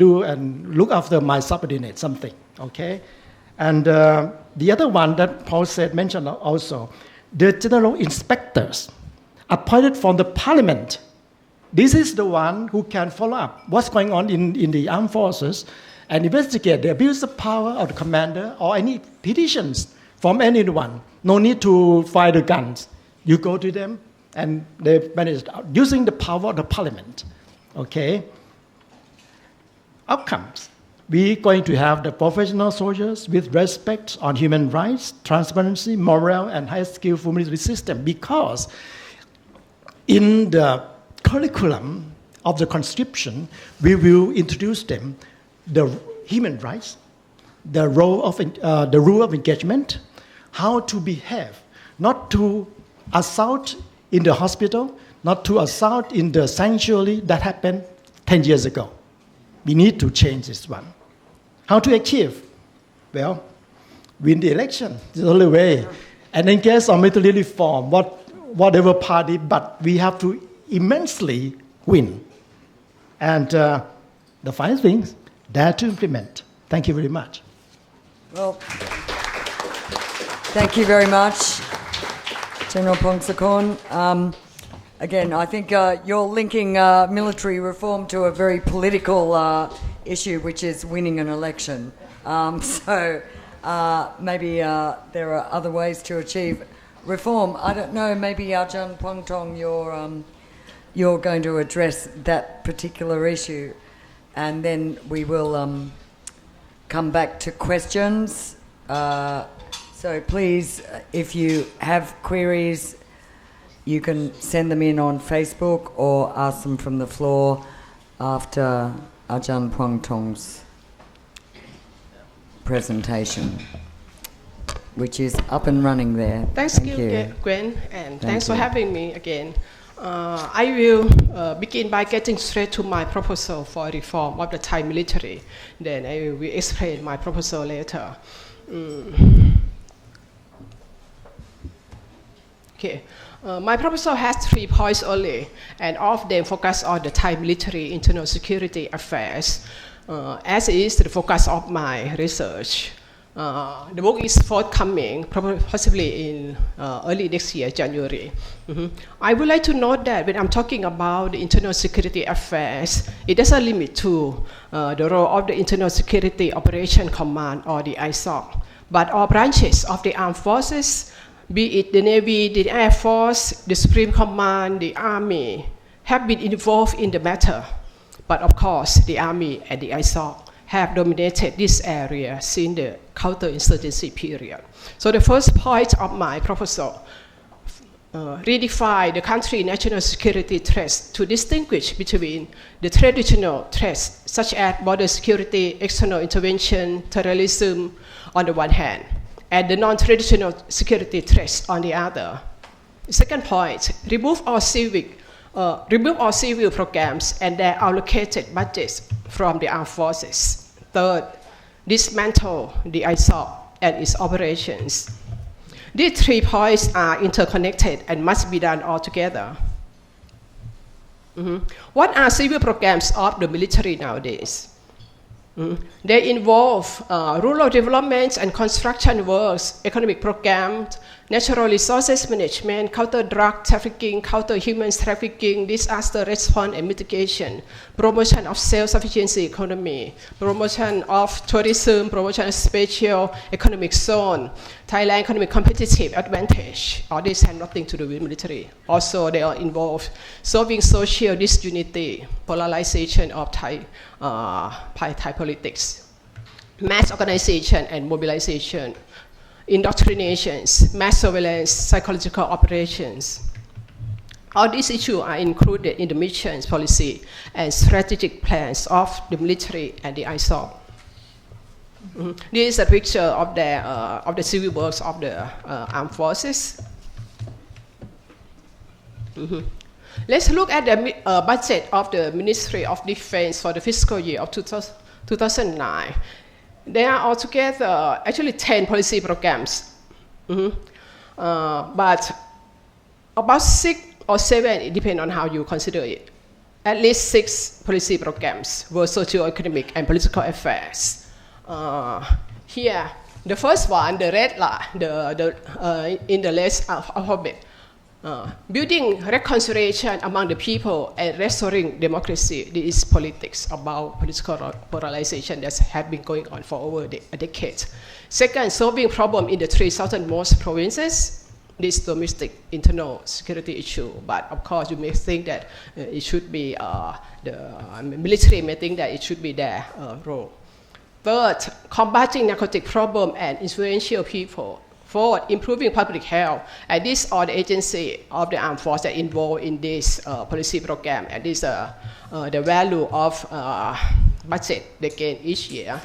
look after my subordinate, something, okay? And the other one that Paul mentioned also, the general inspectors appointed from the parliament. This is the one who can follow up what's going on in the armed forces and investigate the abuse of power of the commander or any petitions from anyone. No need to fire the guns. You go to them and they manage it out using the power of the parliament. Okay? Outcomes. We're going to have the professional soldiers with respect on human rights, transparency, morale, and high-skilled military system, because in the curriculum of the conscription, we will introduce them the human rights, the rule of engagement, how to behave, not to assault in the hospital, not to assault in the sanctuary that happened 10 years ago. We need to change this one. How to achieve? Well, win the election. It's the only way. And in case of military reform, whatever party, but we have to immensely win. And the final thing, dare to implement. Thank you very much.
Well, thank you very much, General Pongsakorn. Again, I think you're linking military reform to a very political issue, which is winning an election. So maybe there are other ways to achieve reform. I don't know, maybe Ajahn Pongtong, you're going to address that particular issue, and then we will come back to questions. So please, if you have queries, you can send them in on Facebook or ask them from the floor after Ajahn Pongtong's presentation. which is up and running there.
Thank you, Gwen, and thanks for having me again. I will begin by getting straight to my proposal for reform of the Thai military. Then I will explain my proposal later. Okay. My proposal has 3 points only, and all of them focus on the Thai military internal security affairs, as is the focus of my research. The book is forthcoming, possibly in early next year, January. I would like to note that when I'm talking about the internal security affairs, it doesn't limit to the role of the Internal Security Operation Command or the ISOC, but all branches of the armed forces, be it the Navy, the Air Force, the Supreme Command, the Army, have been involved in the matter. But of course, the Army and the ISOC have dominated this area since the counterinsurgency period. So the first point of my proposal, redefine the country's national security threats to distinguish between the traditional threats such as border security, external intervention, terrorism on the one hand, and the non-traditional security threats on the other. Second point, remove all civil programs and their allocated budgets from the armed forces. Third, dismantle the ISOC and its operations. These 3 points are interconnected and must be done all together. What are civil programs of the military nowadays? They involve rural development and construction works, economic programs, natural resources management, counter drug trafficking, counter human trafficking, disaster response and mitigation, promotion of self-sufficiency economy, promotion of tourism, promotion of special economic zone, Thailand economic competitive advantage. All this have nothing to do with military. Also, they are involved solving social disunity, polarization of Thai politics, mass organization and mobilization, indoctrinations, mass surveillance, psychological operations. All these issues are included in the missions policy and strategic plans of the military and the ISOC. This is a picture of the civil works of the armed forces. Let's look at the budget of the Ministry of Defense for the fiscal year of 2009. There are altogether actually 10 policy programs, but about 6 or 7, it depends on how you consider it. At least 6 policy programs were socio-economic and political affairs. Here, the first one, the red line, in the left alphabet, building reconciliation among the people and restoring democracy. This is politics, about political polarization that has been going on for over a decade. Second, solving problem in the 3 southernmost provinces. This domestic internal security issue, but of course you may think that it should be the military may think that it should be their role. Third, combating narcotic problem and influential people. Fourth, improving public health. And these are the agencies of the armed forces that involved in this policy program. And this is the value of budget they gain each year.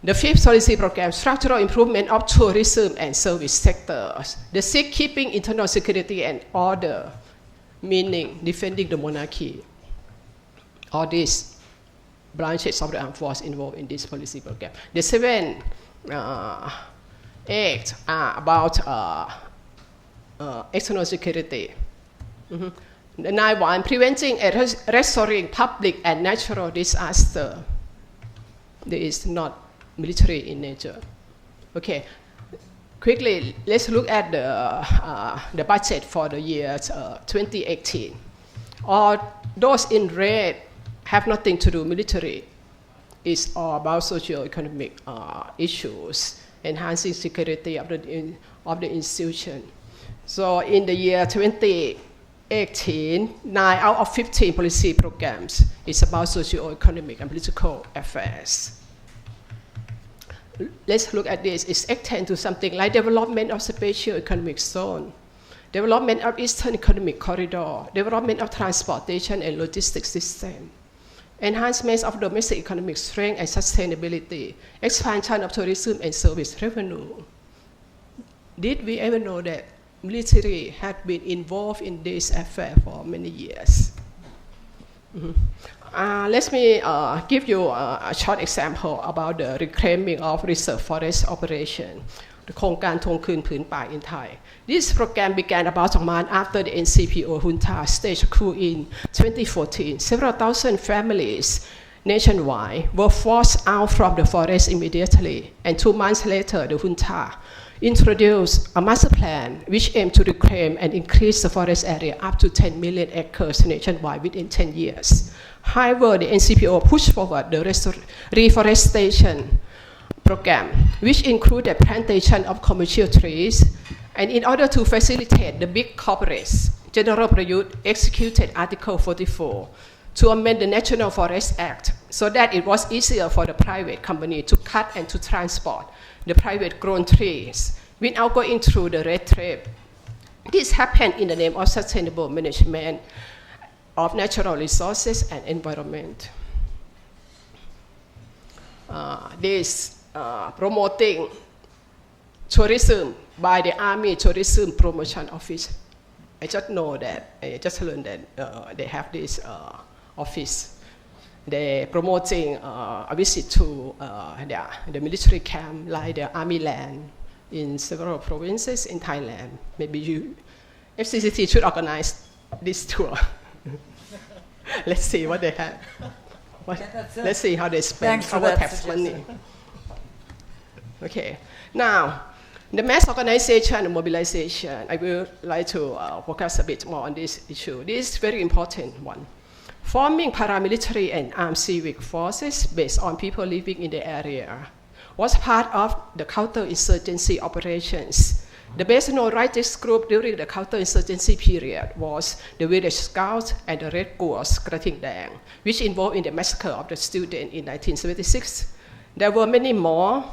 The 5th policy program, structural improvement of tourism and service sectors. The 6th, keeping internal security and order, meaning defending the monarchy. All these branches of the armed force involved in this policy program. The 7th, 8 are about external security. The 9th one, preventing and restoring public and natural disaster. This is not military in nature. Okay, quickly, let's look at the budget for the year 2018. All those in red have nothing to do military. It's all about socio-economic issues, enhancing security of the institution. So in the year 2018, 9 out of 15 policy programs is about socio-economic and political affairs. Let's look at this. It's extend to something like development of special economic zone, development of Eastern Economic Corridor, development of transportation and logistics system, enhancement of domestic economic strength and sustainability, expansion of tourism and service revenue, did we ever know that military had been involved in this affair for many years? Let me give you a short example about the reclaiming of reserve forest operation, the โครงการทวงคืนผืนป่า in Thai. This program began about a month after the NCPO junta staged coup in 2014. Several thousand families nationwide were forced out from the forest immediately, and 2 months later, the junta introduced a master plan which aimed to reclaim and increase the forest area up to 10 million acres nationwide within 10 years. However, the NCPO pushed forward the reforestation program, which included plantation of commercial trees, and in order to facilitate the big corporates, General Prayut executed Article 44 to amend the National Forest Act so that it was easier for the private company to cut and to transport the private grown trees without going through the red tape. This happened in the name of sustainable management of natural resources and environment. Promoting tourism by the Army Tourism Promotion Office. I just know that, I just learned that they have this office. They're promoting a visit to the military camp, like the Army land in several provinces in Thailand. Maybe FCCT should organize this tour. Let's see what they have. Let's see how they spend our tax money. Okay, now the mass organization and mobilization, I will like to focus a bit more on this issue. This is a very important one. Forming paramilitary and armed civic forces based on people living in the area was part of the counterinsurgency operations. The best known rightist group during the counterinsurgency period was the Village Scouts and the Red Gores Krating Dang, which involved in the massacre of the student in 1976. There were many more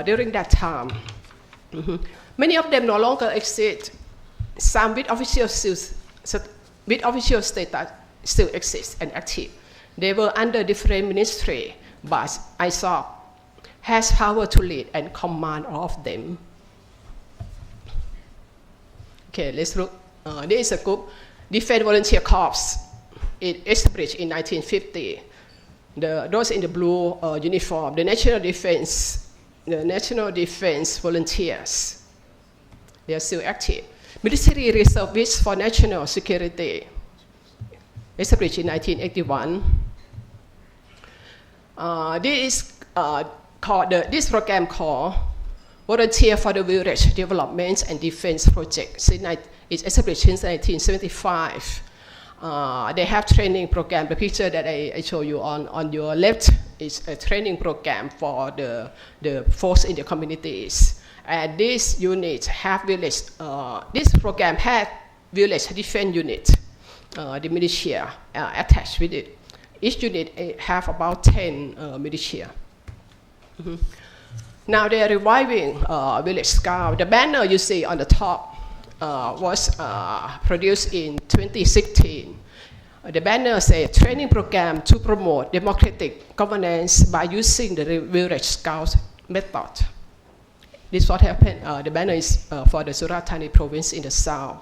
during that time. Many of them no longer exist. Some with official status still exist and active. They were under different ministry, but ISOC has power to lead and command all of them. Okay, let's look. There is a group, Defense Volunteer Corps. It established in 1950. Those in the blue uniform, the National Defense Volunteers. They are still active. Military Reservists for National Security, established in 1981. This program called Volunteer for the Village Development and Defense Project. It's established since 1975. They have training program. The picture that I show you on your left is a training program for the folks in the communities. And these units have village. This program had village defense unit, the militia attached with it. Each unit have about 10 militia. Now they are reviving Village Scout. The banner you see on the top was produced in 2016. The banner says training program to promote democratic governance by using the Village Scout method. This is what happened. The banner is for the Surat Thani province in the south.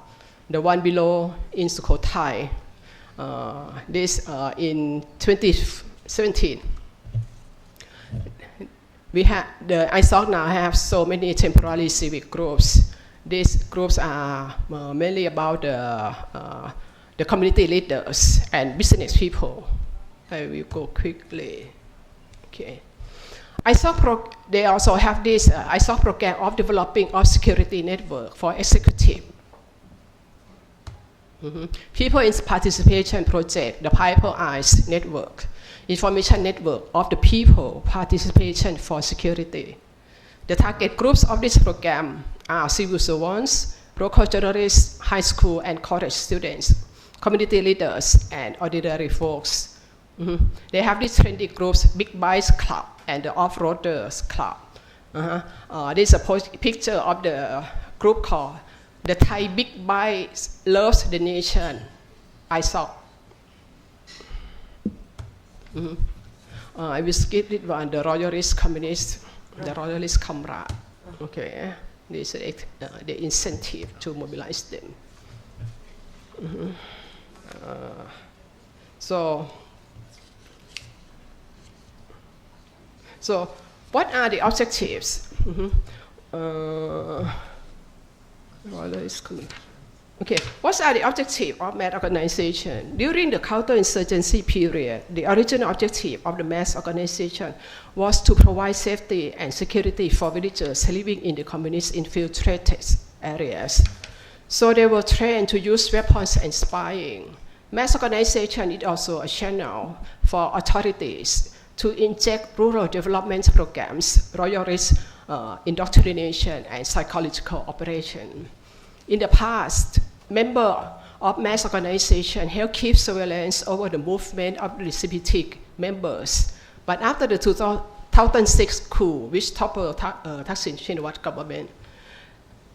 The one below in Sukhothai. This in 2017. We have the ISOC now have so many temporary civic groups. These groups are mainly about the community leaders and business people. I will go quickly. Okay. They also have this ISOC program of developing a security network for executive. People in participation project, the Piper Eyes Network, information network of the people participation for security. The target groups of this program are civil servants, local journalists, high school and college students, community leaders, and ordinary folks. They have these trendy groups, Big Bikes Club and the Off-Roaders Club. This is a picture of the group called the Thai Big Bikes Loves the Nation, ISOC. I will skip it one, the Royalist Communist, the Royalist Comrade. Okay. This the incentive to mobilize them. So what are the objectives? Okay, what are the objectives of mass organization? During the counterinsurgency period, the original objective of the mass organization was to provide safety and security for villagers living in the communist infiltrated areas. So they were trained to use weapons and spying. Mass organization is also a channel for authorities to inject rural development programs, royalist indoctrination, and psychological operation. In the past, members of mass organization helped keep surveillance over the movement of the CPT members. But after the 2006 coup, which toppled Thaksin Shinawatra government,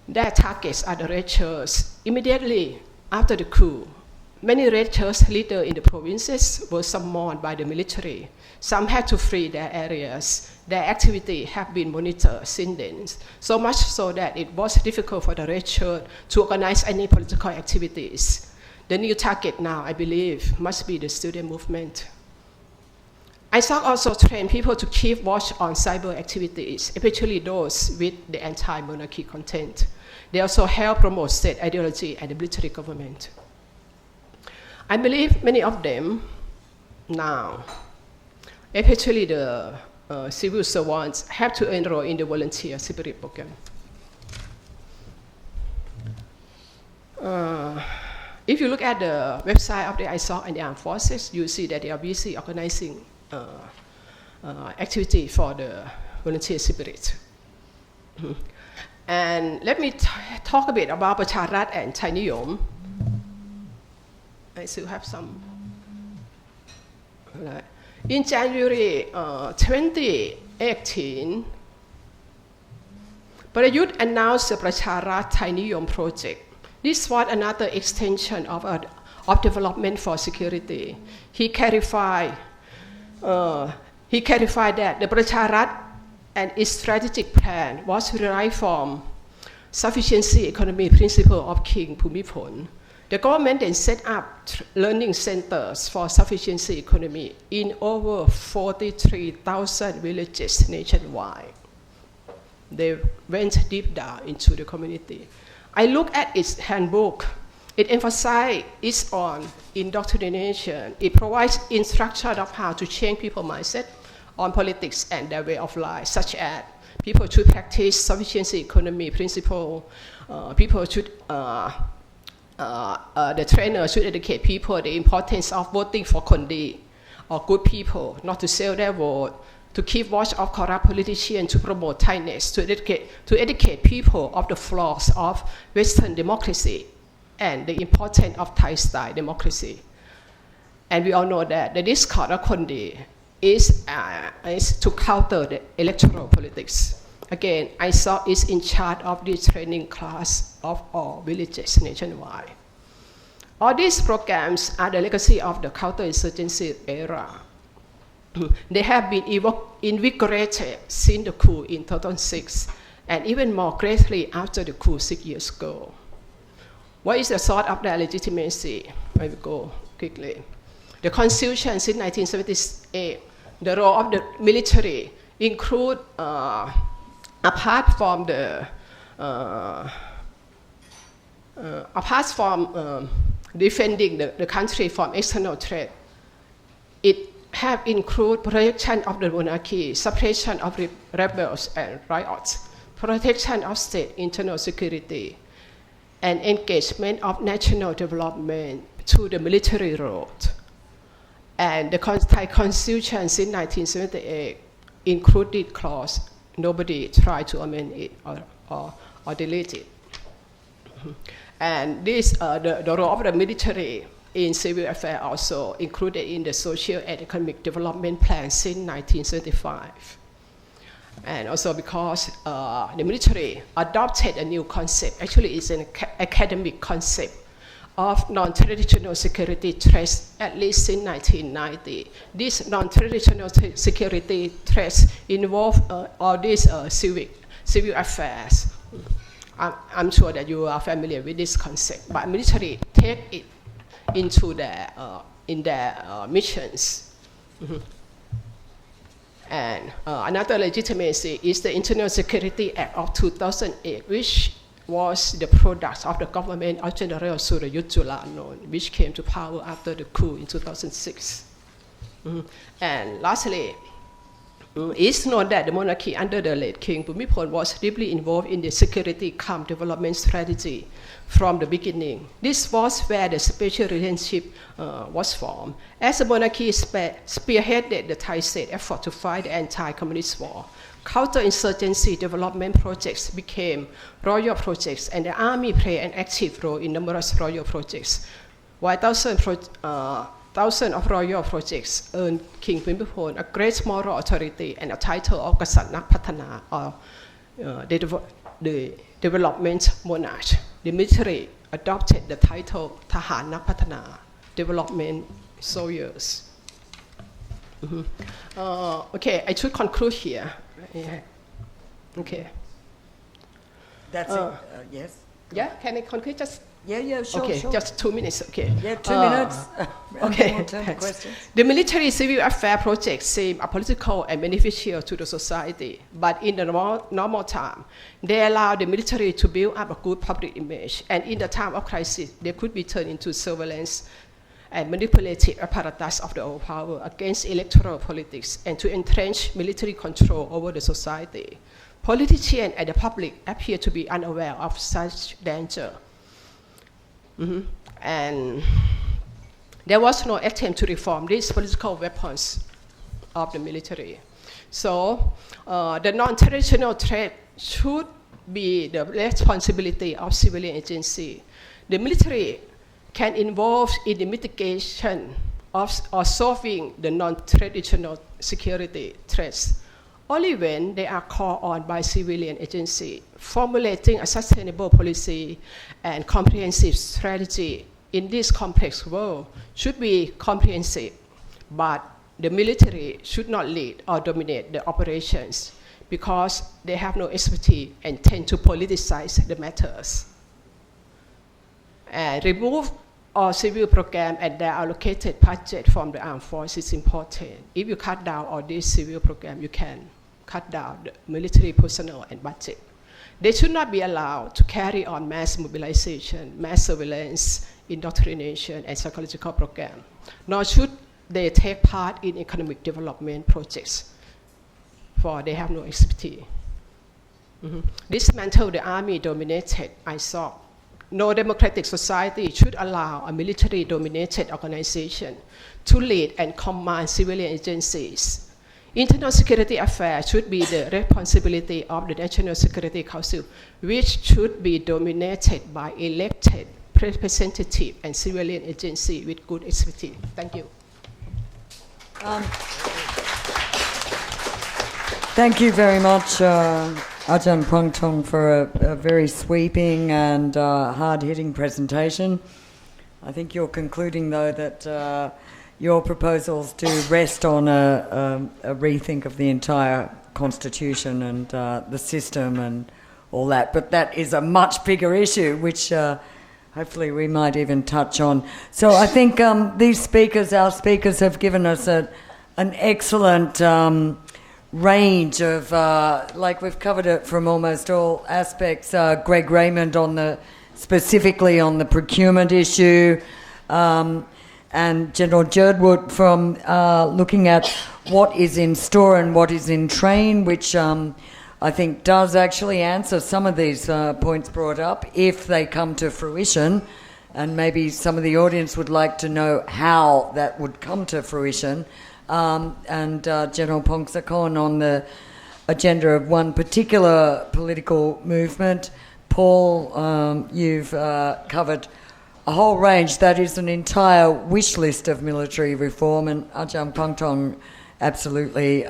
their targets are the red shirts. Immediately after the coup, many red shirts leaders in the provinces were summoned by the military. Some had to flee their areas. Their activity have been monitored since then, so much so that it was difficult for the red shirt to organize any political activities. The new target now, I believe, must be the student movement. ISOC also trained people to keep watch on cyber activities, especially those with the anti-monarchy content. They also help promote state ideology and the military government. I believe many of them now, especially the civil servants, have to enroll in the volunteer spirit program. If you look at the website of the ISOC and the armed forces, you see that they are busy organizing activity for the volunteer spirit. And let me talk a bit about Apirat and Thai Niyom. I still have some. Right. In January 2018, Prayut announced the Apirat Thai Niyom project. This was another extension of development for security. He clarified that the Apirat and its strategic plan was derived from sufficiency economy principle of King Bhumibol. The government then set up learning centers for sufficiency economy in over 43,000 villages nationwide. They went deep down into the community. I look at its handbook. It emphasizes on indoctrination. It provides instruction of how to change people's mindset on politics and their way of life, such as people should practice sufficiency economy principle. People should the trainer should educate people the importance of voting for Kondi or good people, not to sell their vote, to keep watch of corrupt politicians, to promote Thainess, to educate people of the flaws of Western democracy and the importance of Thai-style democracy. And we all know that the discourse of Kondi is to counter the electoral politics. Again, ISOC is in charge of the training class of all villages nationwide. All these programs are the legacy of the counterinsurgency era. They have been invigorated since the coup in 2006, and even more greatly after the coup 6 years ago. What is the source of their legitimacy? I will go quickly. The Constitution since 1978, the role of the military include apart from defending the country from external threat, it have included protection of the monarchy, suppression of rebels and riots, protection of state internal security, and engagement of national development through the military road. And the Thai Constitution since 1978 included clause. Nobody tried to amend it or delete it. And this, the role of the military in civil affairs also included in the social and economic development plan since 1975. And also because the military adopted a new concept, actually it's an academic concept of non-traditional security threats, at least since 1990. These non-traditional security threats involve all these civil affairs. I'm sure that you are familiar with this concept, but military take it into their missions. And another legitimacy is the Internal Security Act of 2008, which was the product of the government of General Surayut Julanon, which came to power after the coup in 2006. And lastly, it's known that the monarchy under the late King Bhumibol was deeply involved in the security calm development strategy from the beginning. This was where the special relationship was formed. As the monarchy spearheaded the Thai state effort to fight the anti-communist war, counterinsurgency development projects became royal projects, and the army played an active role in numerous royal projects. While thousands of royal projects earned King Bhumibol a great moral authority and a title of Kasat Nak Patana, or the development monarch. The military adopted the title Tahan Nak Patana, development soldiers. Okay, I should conclude here. Yeah. Okay.
That's it. Yes.
Yeah, can I conclude just?
Yeah, sure.
Okay,
sure.
just 2 minutes, okay.
Yeah, 2 minutes.
Okay,
More time for
thanks.
questions.
The military civil affairs projects seem political and beneficial to the society, but in the normal time, they allow the military to build up a good public image, and in the time of crisis, they could be turned into surveillance and manipulative apparatus of the old power against electoral politics and to entrench military control over the society. Politicians and the public appear to be unaware of such danger. And there was no attempt to reform these political weapons of the military. So the non-traditional threat should be the responsibility of civilian agency. The military can involve in the mitigation of or solving the non-traditional security threats only when they are called on by civilian agency. Formulating a sustainable policy and comprehensive strategy in this complex world should be comprehensive, but the military should not lead or dominate the operations because they have no expertise and tend to politicize the matters. And remove all civil program and their allocated budget from the armed forces is important. If you cut down all these civil program, you can cut down the military personnel and budget. They should not be allowed to carry on mass mobilization, mass surveillance, indoctrination, and psychological program. Nor should they take part in economic development projects, for they have no expertise. Dismantle the army-dominated ISOC. No democratic society should allow a military-dominated organization to lead and command civilian agencies. Internal security affairs should be the responsibility of the National Security Council, which should be dominated by elected representative and civilian agency with good expertise. Thank you.
Thank you very much, Ajahn Pongtong, for a very sweeping and hard-hitting presentation. I think you're concluding, though, that your proposals do rest on a rethink of the entire constitution and the system and all that. But that is a much bigger issue, which hopefully we might even touch on. So I think our speakers have given us an excellent range of, like we've covered it from almost all aspects. Greg Raymond specifically on the procurement issue, and General Girdwood from looking at what is in store and what is in train, which I think does actually answer some of these points brought up if they come to fruition. And maybe some of the audience would like to know how that would come to fruition. And General Pongsakorn on the agenda of one particular political movement. Paul, you've covered a whole range. That is an entire wish list of military reform, and Ajahn Pongtong absolutely,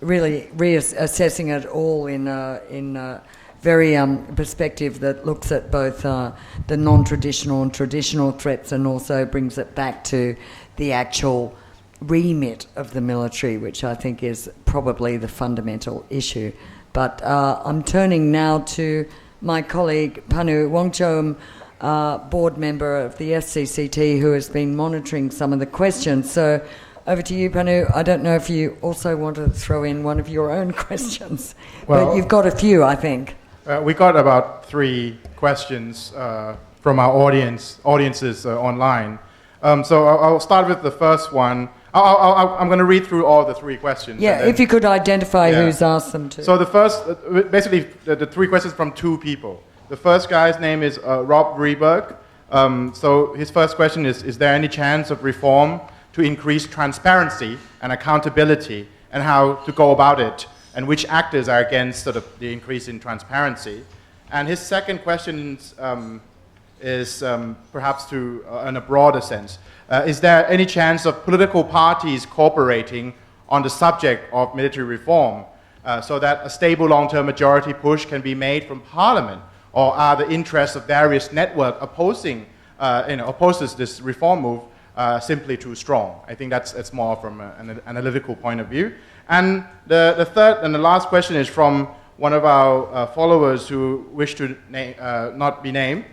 really reassessing it all in a very perspective that looks at both the non-traditional and traditional threats, and also brings it back to the actual remit of the military, which I think is probably the fundamental issue But I'm turning now to my colleague Panu Wongchom, board member of the FCCT, who has been monitoring some of the questions. So over to you, Panu. I don't know if you also want to throw in one of your own questions, but you've got a few, I think.
We got about 3 questions from our audiences online. So I'll start with the first one. I'm going to read through all the 3 questions.
Yeah, if you could identify who's asked them to.
So the first, basically, the 3 questions from 2 people. The first guy's name is Rob Reberg. So his first question is there any chance of reform to increase transparency and accountability, and how to go about it, and which actors are against sort of the increase in transparency? And his second question is perhaps to, in a broader sense, is there any chance of political parties cooperating on the subject of military reform so that a stable long-term majority push can be made from Parliament? Or are the interests of various networks opposes this reform move simply too strong? I think that's more from an analytical point of view. And the third and the last question is from one of our followers who wish to not be named.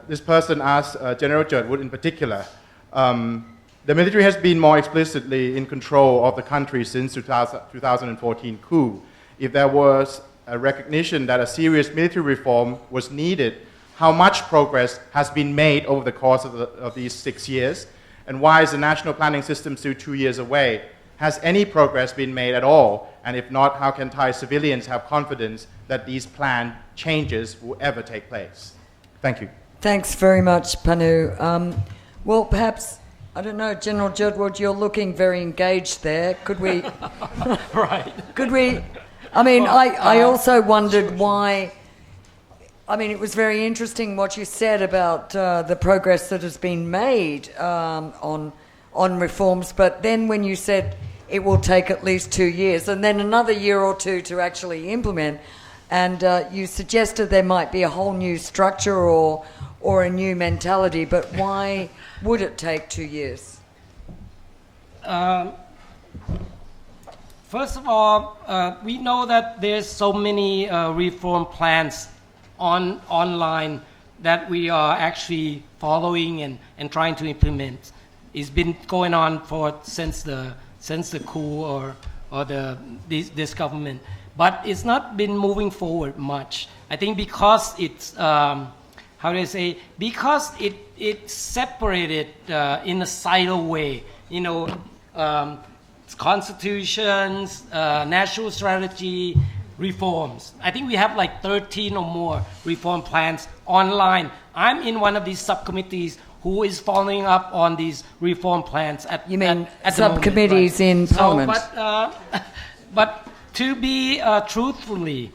This person asked General Jodwood in particular, the military has been more explicitly in control of the country since 2014 coup. If there was a recognition that a serious military reform was needed, how much progress has been made over the course of these 6 years? And why is the national planning system still 2 years away? Has any progress been made at all? And if not, how can Thai civilians have confidence that these planned changes will ever take place? Thank you.
Thanks very much, Panu. Well, perhaps, I don't know, General Jodwood, you're looking very engaged there. Could we...
Right.
Could we... I mean, I also wondered why... I mean, it was very interesting what you said about the progress that has been made on reforms, but then when you said it will take at least 2 years and then another year or 2 to actually implement, and you suggested there might be a whole new structure or a new mentality, but why would it take 2 years?
First of all, we know that there's so many reform plans online that we are actually following and trying to implement. It's been going on since the coup or this government, but it's not been moving forward much. I think because it's because it's separated in a silo way. You know, constitutions, national strategy, reforms. I think we have like 13 or more reform plans online. I'm in one of these subcommittees who is following up on these reform plans at
subcommittees in Parliament?
But to be truthfully,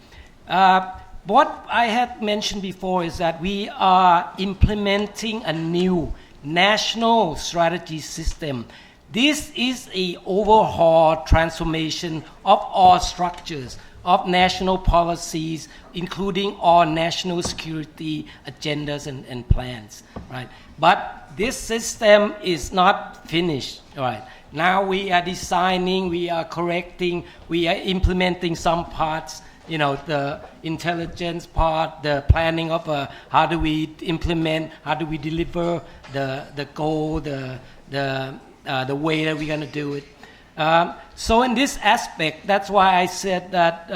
what I had mentioned before is that we are implementing a new national strategy system. This is an overhaul transformation of all structures, of national policies, including all national security agendas and plans, right? But this system is not finished, right? Now we are designing, we are correcting, we are implementing some parts, you know, the intelligence part, the planning of how do we implement, how do we deliver the goal, the way that we're going to do it. So in this aspect, that's why I said that,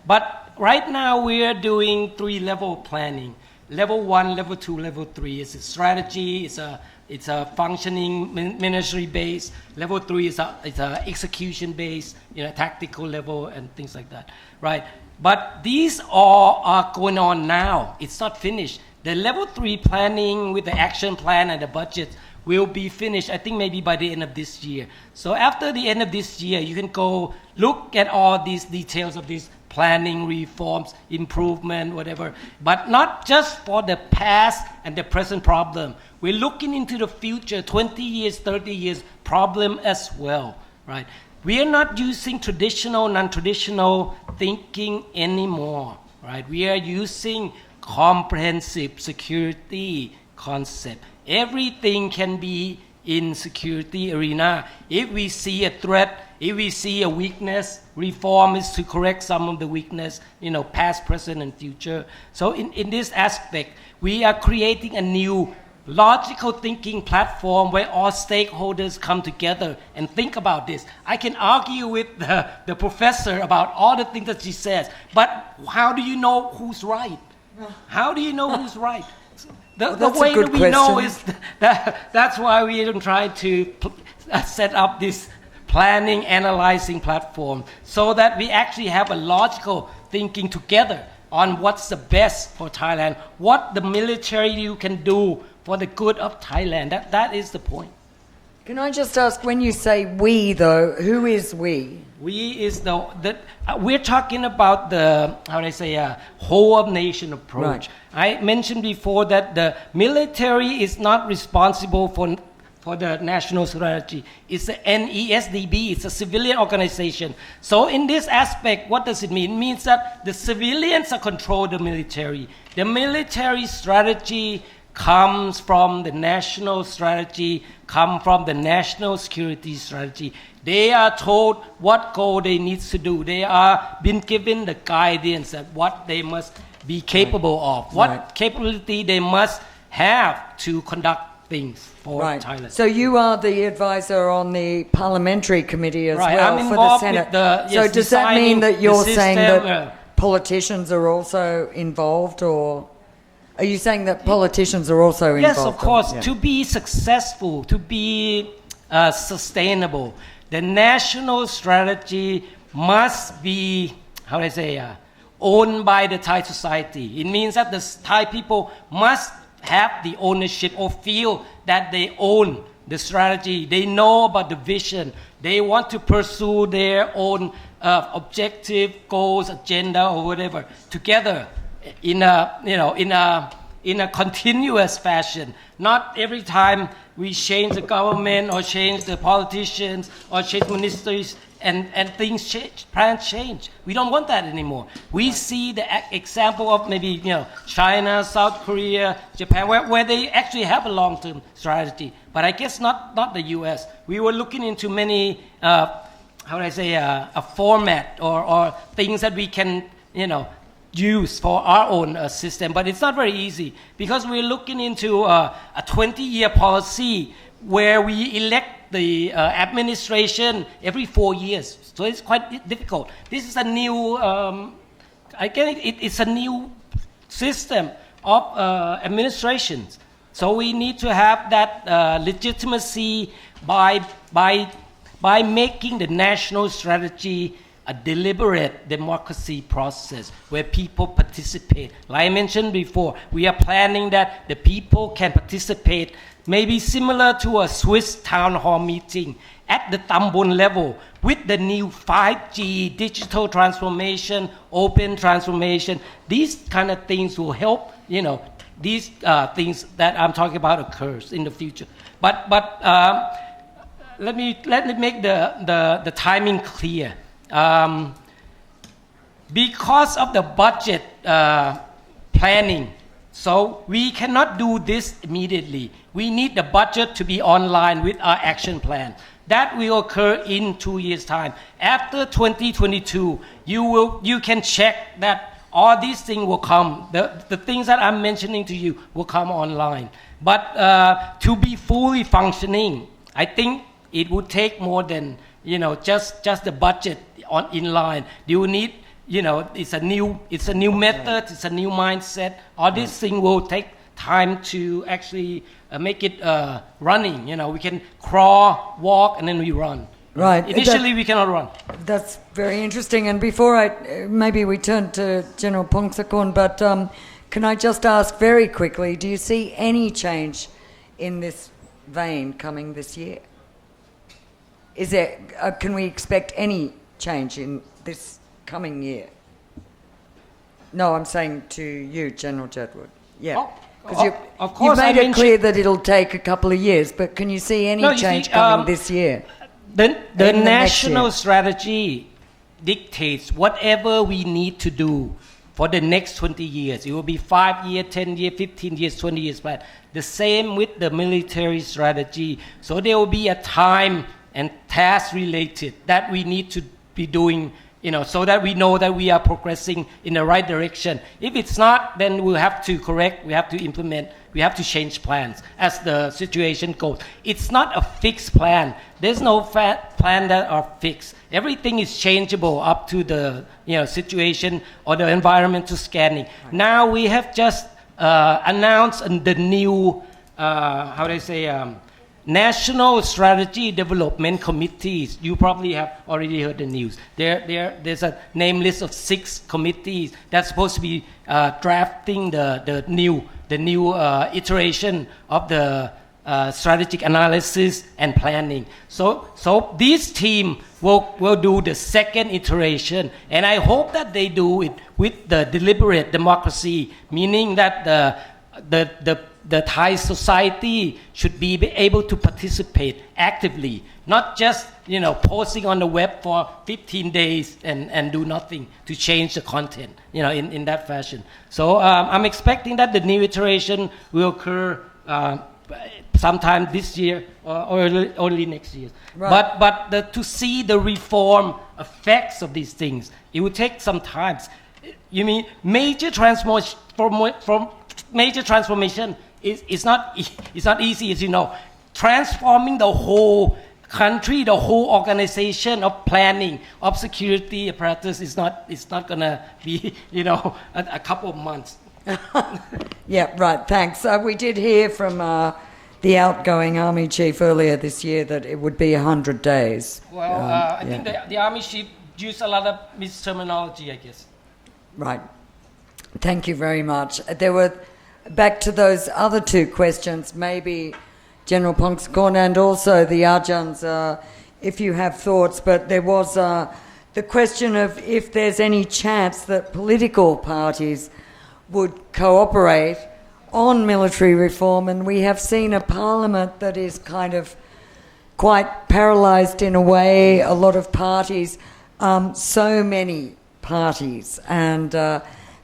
but right now we are doing 3-level planning. Level 1, level 2, level 3 is a strategy, it's a functioning ministry base. Level 3 is a execution base, you know, tactical level and things like that, right? But these all are going on now. It's not finished. The level 3 planning with the action plan and the budget will be finished, I think maybe by the end of this year. So after the end of this year, you can go look at all these details of these planning, reforms, improvement, whatever, but not just for the past and the present problem. We're looking into the future, 20 years, 30 years problem as well, right? We are not using traditional, non-traditional thinking anymore, right? We are using comprehensive security concept. Everything can be in security arena. If we see a threat If we see a weakness, reform is to correct some of the weakness, past, present, and future. So in this aspect, we are creating a new logical thinking platform where all stakeholders come together and think about this. I can argue with the professor about all the things that she says, but how do you know who's right? How do you know who's right? The way that we know is that's why we are trying to set up this planning, analyzing platform so that we actually have a logical thinking together on what's the best for Thailand, what the military you can do for the good of Thailand. That is the point.
Can I just ask, when you say we, though, who is we?
We is we're talking about the, whole of nation approach. Right. I mentioned before that the military is not responsible for the national strategy. It's the NESDB, it's a civilian organization. So in this aspect, what does it mean? It means that the civilians are control the military. The military strategy comes from the national strategy, come from the national security strategy. They are told what goal they need to do. They are been given the guidance that what they must be capable of, what capability they must have to conduct things for Thailand.
So you are the advisor on the parliamentary committee as well
I'm
for the Senate. So does that mean that you're saying that politicians are also involved, or are you saying that politicians are also involved?
Yes, of course. To be successful, to be sustainable, the national strategy must be, owned by the Thai society. It means that the Thai people must have the ownership or feel that they own the strategy. They know about the vision. They want to pursue their own objective, goals, agenda, or whatever together in a continuous fashion. Not every time we change the government or change the politicians or change ministries and things change, plans change. We don't want that anymore. We see the example of maybe China, South Korea, Japan, where they actually have a long-term strategy. But I guess not the U.S. We were looking into many a format or things that we can use for our own system, but it's not very easy because we're looking into a 20-year policy where we elect the administration every 4 years. So it's quite difficult. This is a new, it's a new system of administrations. So we need to have that legitimacy by making the national strategy a deliberate democracy process where people participate. Like I mentioned before, we are planning that the people can participate, maybe similar to a Swiss town hall meeting at the Tambon level with the new 5G, digital transformation, open transformation. These kind of things will help, these things that I'm talking about occurs in the future. But let me make the timing clear. Because of the budget planning, so we cannot do this immediately. We need the budget to be online with our action plan. That will occur in 2 years' time. After 2022, you can check that all these things will come. The things that I'm mentioning to you will come online. But to be fully functioning, I think it would take more than just the budget in line. You need, it's a new method, it's a new mindset. All these things will take time to actually make it running. We can crawl, walk, and then we run.
Right.
Initially, we cannot run.
That's very interesting. And before maybe we turn to General Pongsakorn, but can I just ask very quickly, do you see any change in this vein coming this year? Is there, can we expect any change in this coming year? No, I'm saying to you, General Jedward. Yeah. Because you've made it clear that it'll take a couple of years, but can you see any change coming this year?
The national strategy dictates whatever we need to do for the next 20 years. It will be 5 years, 10 years, 15 years, 20 years plan. The same with the military strategy. So there will be a time and task related that we need to be doing, so that we know that we are progressing in the right direction. If it's not, then we'll have to correct, we have to implement, we have to change plans as the situation goes. It's not a fixed plan. There's no plan that are fixed. Everything is changeable up to the situation or the environmental scanning. Right. Now we have just announced the new, National Strategy Development Committees. You probably have already heard the news. There's a name list of 6 committees that's supposed to be drafting the new iteration of the strategic analysis and planning. So this team will do the second iteration, and I hope that they do it with the deliberate democracy, meaning that the Thai society should be able to participate actively, not just posting on the web for 15 days and do nothing to change the content in that fashion. So I'm expecting that the new iteration will occur sometime this year or early next year. Right. But to see the reform effects of these things, it will take some time. You mean major transformation is not easy, as you know. Transforming the whole country, the whole organization of planning, of security apparatus is not gonna be a couple of months.
Yeah, right. Thanks. We did hear from the outgoing army chief earlier this year that it would be 100 days.
Well, I think the army chief used a lot of misterminology, I guess. Right.
Thank you very much. There were, back to those other 2 questions, maybe General Pongsakorn and also the Ajans, if you have thoughts, but there was the question of if there's any chance that political parties would cooperate on military reform, and we have seen a parliament that is kind of quite paralysed in a way, a lot of parties, so many parties, and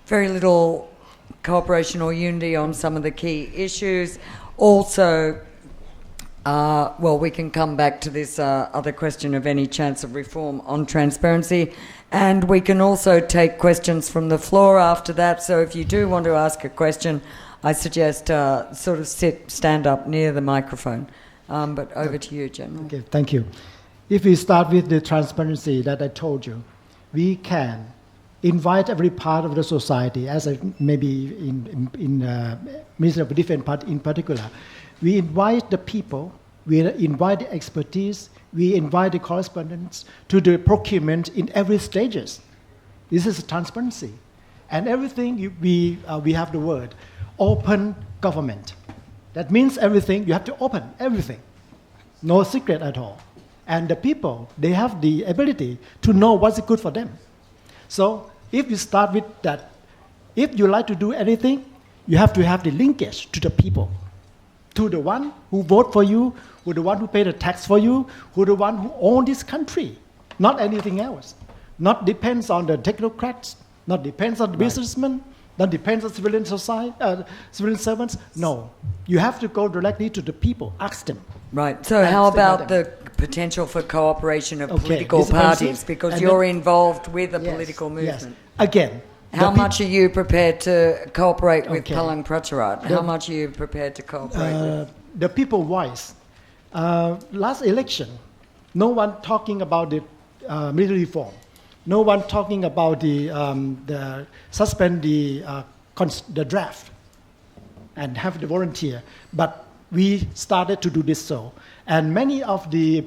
very little cooperation or unity on some of the key issues. Also, we can come back to this other question of any chance of reform on transparency, and we can also take questions from the floor after that. So if you do want to ask a question, I suggest stand up near the microphone. But over to you, General.
Okay, thank you. If we start with the transparency that I told you, we can invite every part of the society, as maybe in Ministry of Defense in particular. We invite the people, we invite the expertise, we invite the correspondents to the procurement in every stages. This is transparency. And everything, we have the word, open government. That means everything, you have to open everything. No secret at all. And the people, they have the ability to know what's good for them. So if you start with that, if you like to do anything, you have to have the linkage to the people, to the one who vote for you, who the one who pay the tax for you, who the one who own this country, not anything else. Not depends on the technocrats, not depends on the businessmen, not depends on civilian society, civilian servants. No, you have to go directly to the people, ask them.
Right. So how about the potential for cooperation of political parties, because you're involved with a political movement?
Yes. Again,
how much are you prepared to cooperate with Palang Pracharat? How much are you prepared to cooperate with?
The people voice. Last election, no one talking about the military reform. No one talking about the suspend the draft and have the volunteer. But we started to do this so. And many of the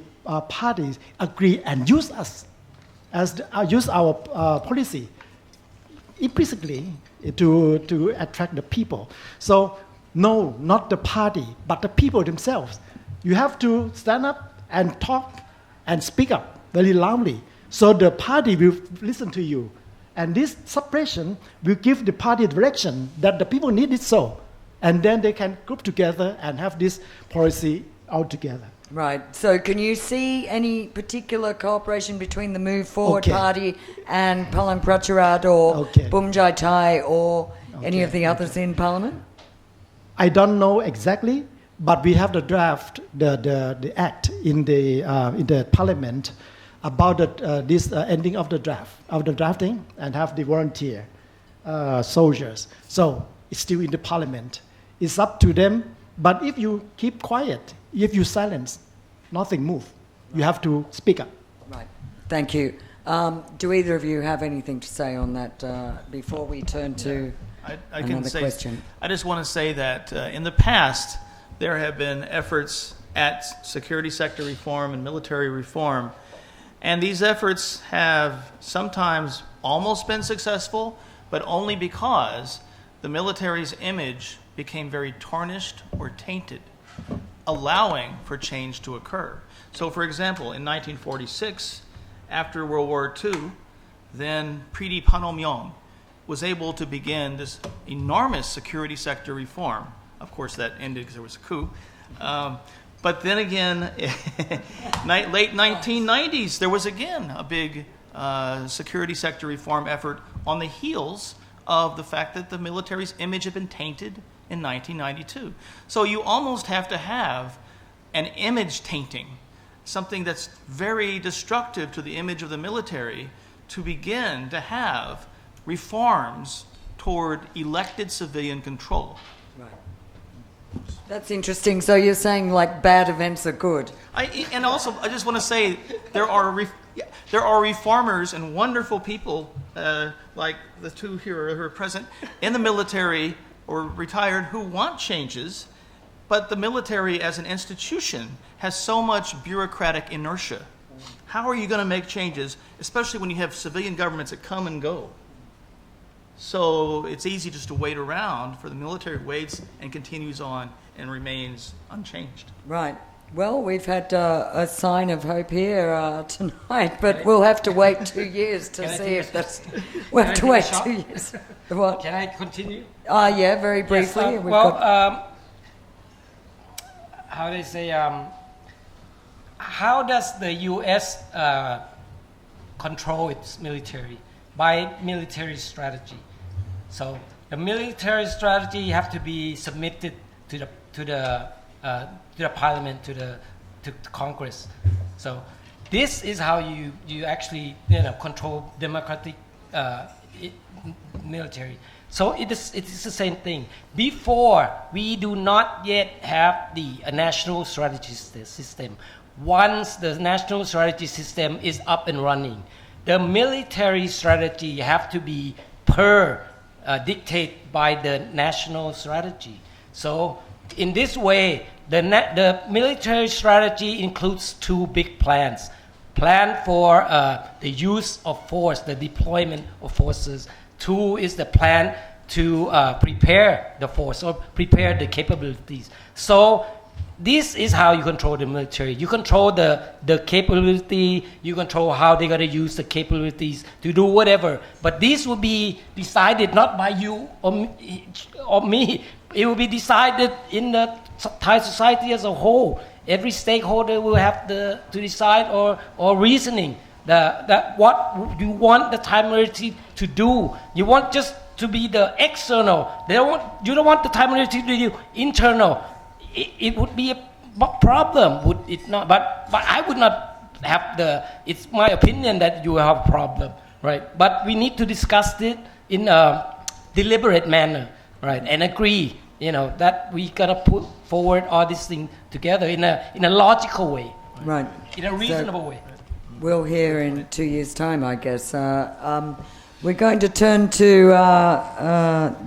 parties agree and use us use our policy implicitly to attract the people. So no, not the party, but the people themselves. You have to stand up and talk and speak up very loudly, so the party will listen to you. And this suppression will give the party direction that the people need it so. And then they can group together and have this policy all together.
Right. So can you see any particular cooperation between the Move Forward Party and Palang Pracharat or Bumjai Thai or any of the others in Parliament?
I don't know exactly, But we have the draft, the act in the parliament about this ending of the drafting, and have the volunteer soldiers. So it's still in the parliament. It's up to them. But if you keep quiet, if you silence, nothing move. You have to speak up.
Right. Thank you. Do either of you have anything to say on that before we turn to another question?
I just want to say that in the past, there have been efforts at security sector reform and military reform, and these efforts have sometimes almost been successful, but only because the military's image became very tarnished or tainted, allowing for change to occur. So, for example, in 1946, after World War II, then Priti Panomyong was able to begin this enormous security sector reform. Of course, that ended because there was a coup. But then again, late 1990s, there was again a big security sector reform effort on the heels of the fact that the military's image had been tainted in 1992. So you almost have to have an image tainting, something that's very destructive to the image of the military, to begin to have reforms toward elected civilian control.
Right. That's interesting. So you're saying like bad events are good.
And also, I just want to say there are reformers and wonderful people like the two here who are present in the military or retired who want changes, but the military as an institution has so much bureaucratic inertia. How are you going to make changes, especially when you have civilian governments that come and go? So it's easy just to wait around, for the military waits and continues on and remains unchanged.
Right. Well, we've had a sign of hope here tonight, but we'll have to wait 2 years to see if that's... We'll have to wait 2 years. What?
Can I continue?
Yeah, very briefly.
Yes, how they say, how does the U.S. control its military? By military strategy. So the military strategy have to be submitted to the parliament, to Congress. So this is how you actually control democratic military. So it is the same thing. Before, we do not yet have the national strategy system. Once the national strategy system is up and running, the military strategy have to be dictated by the national strategy. So in this way, the military strategy includes two big plans. Plan for the use of force, the deployment of forces. Two is the plan to prepare the force or prepare the capabilities. So this is how you control the military. You control the capability, you control how they're going to use the capabilities to do whatever. But this will be decided not by you or me. It will be decided in the Thai society as a whole. Every stakeholder will have to decide or reasoning that what you want the Thai military to do. You want just to be the external. You don't want the Thai military to do internal. It would be a problem, would it not? But I would not have it's my opinion that you have a problem, right? But we need to discuss it in a deliberate manner, right? And agree, that we gotta put forward all these things together in a logical way,
right?
In a reasonable way.
We'll hear in 2 years' time, I guess. We're going to turn to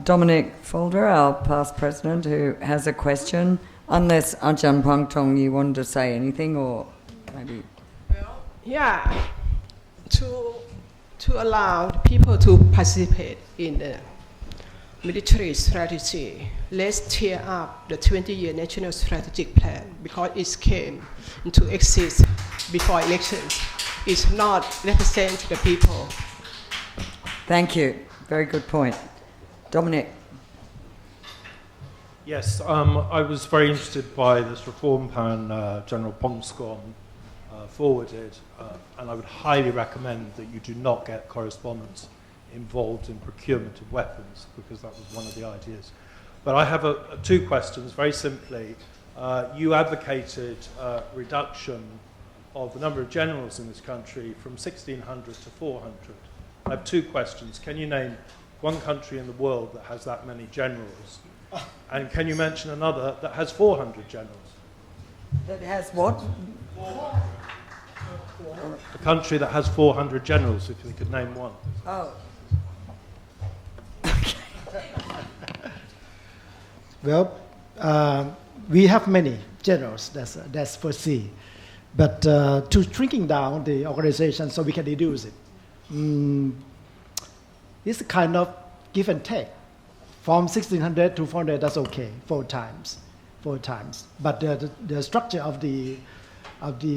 Dominic Folder, our past president, who has a question. Unless Ajahn Pangtong, you wanted to say anything, or maybe...
Well, yeah, to allow people to participate in the military strategy, let's tear up the 20-year National Strategic Plan, because it came into existence before elections. It's not represent the people.
Thank you. Very good point. Dominic.
Yes, I was very interested by this reform plan General Pongskon forwarded, and I would highly recommend that you do not get correspondence involved in procurement of weapons, because that was one of the ideas. But I have two questions, very simply. you advocated reduction of the number of generals in this country from 1,600 to 400. I have two questions. Can you name one country in the world that has that many generals? And can you mention another that has 400 generals?
That has what?
A country that has 400 generals, if you could name one.
Oh.
Well, we have many generals, that's per se. But to shrinking down the organization so we can reduce it, it's a kind of give and take. From 1,600 to 400, that's okay, 4 times. But the structure of the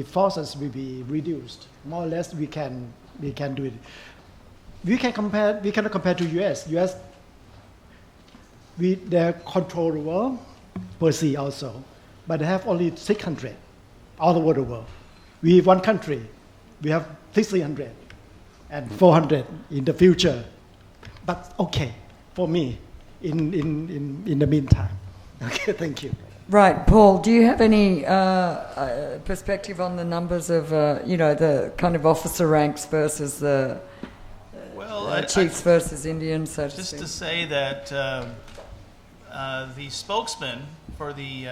forces will be reduced. More or less, we can do it. We cannot compare to US. US, they're control the world per se also, but they have only 600 all over the world. We one country, we have 300 and 400 in the future. But okay, for me, in the meantime. Okay, thank you.
Right, Paul, do you have any perspective on the numbers of, the kind of officer ranks versus the chiefs versus Indians, so to
just
speak?
to say that the spokesman for the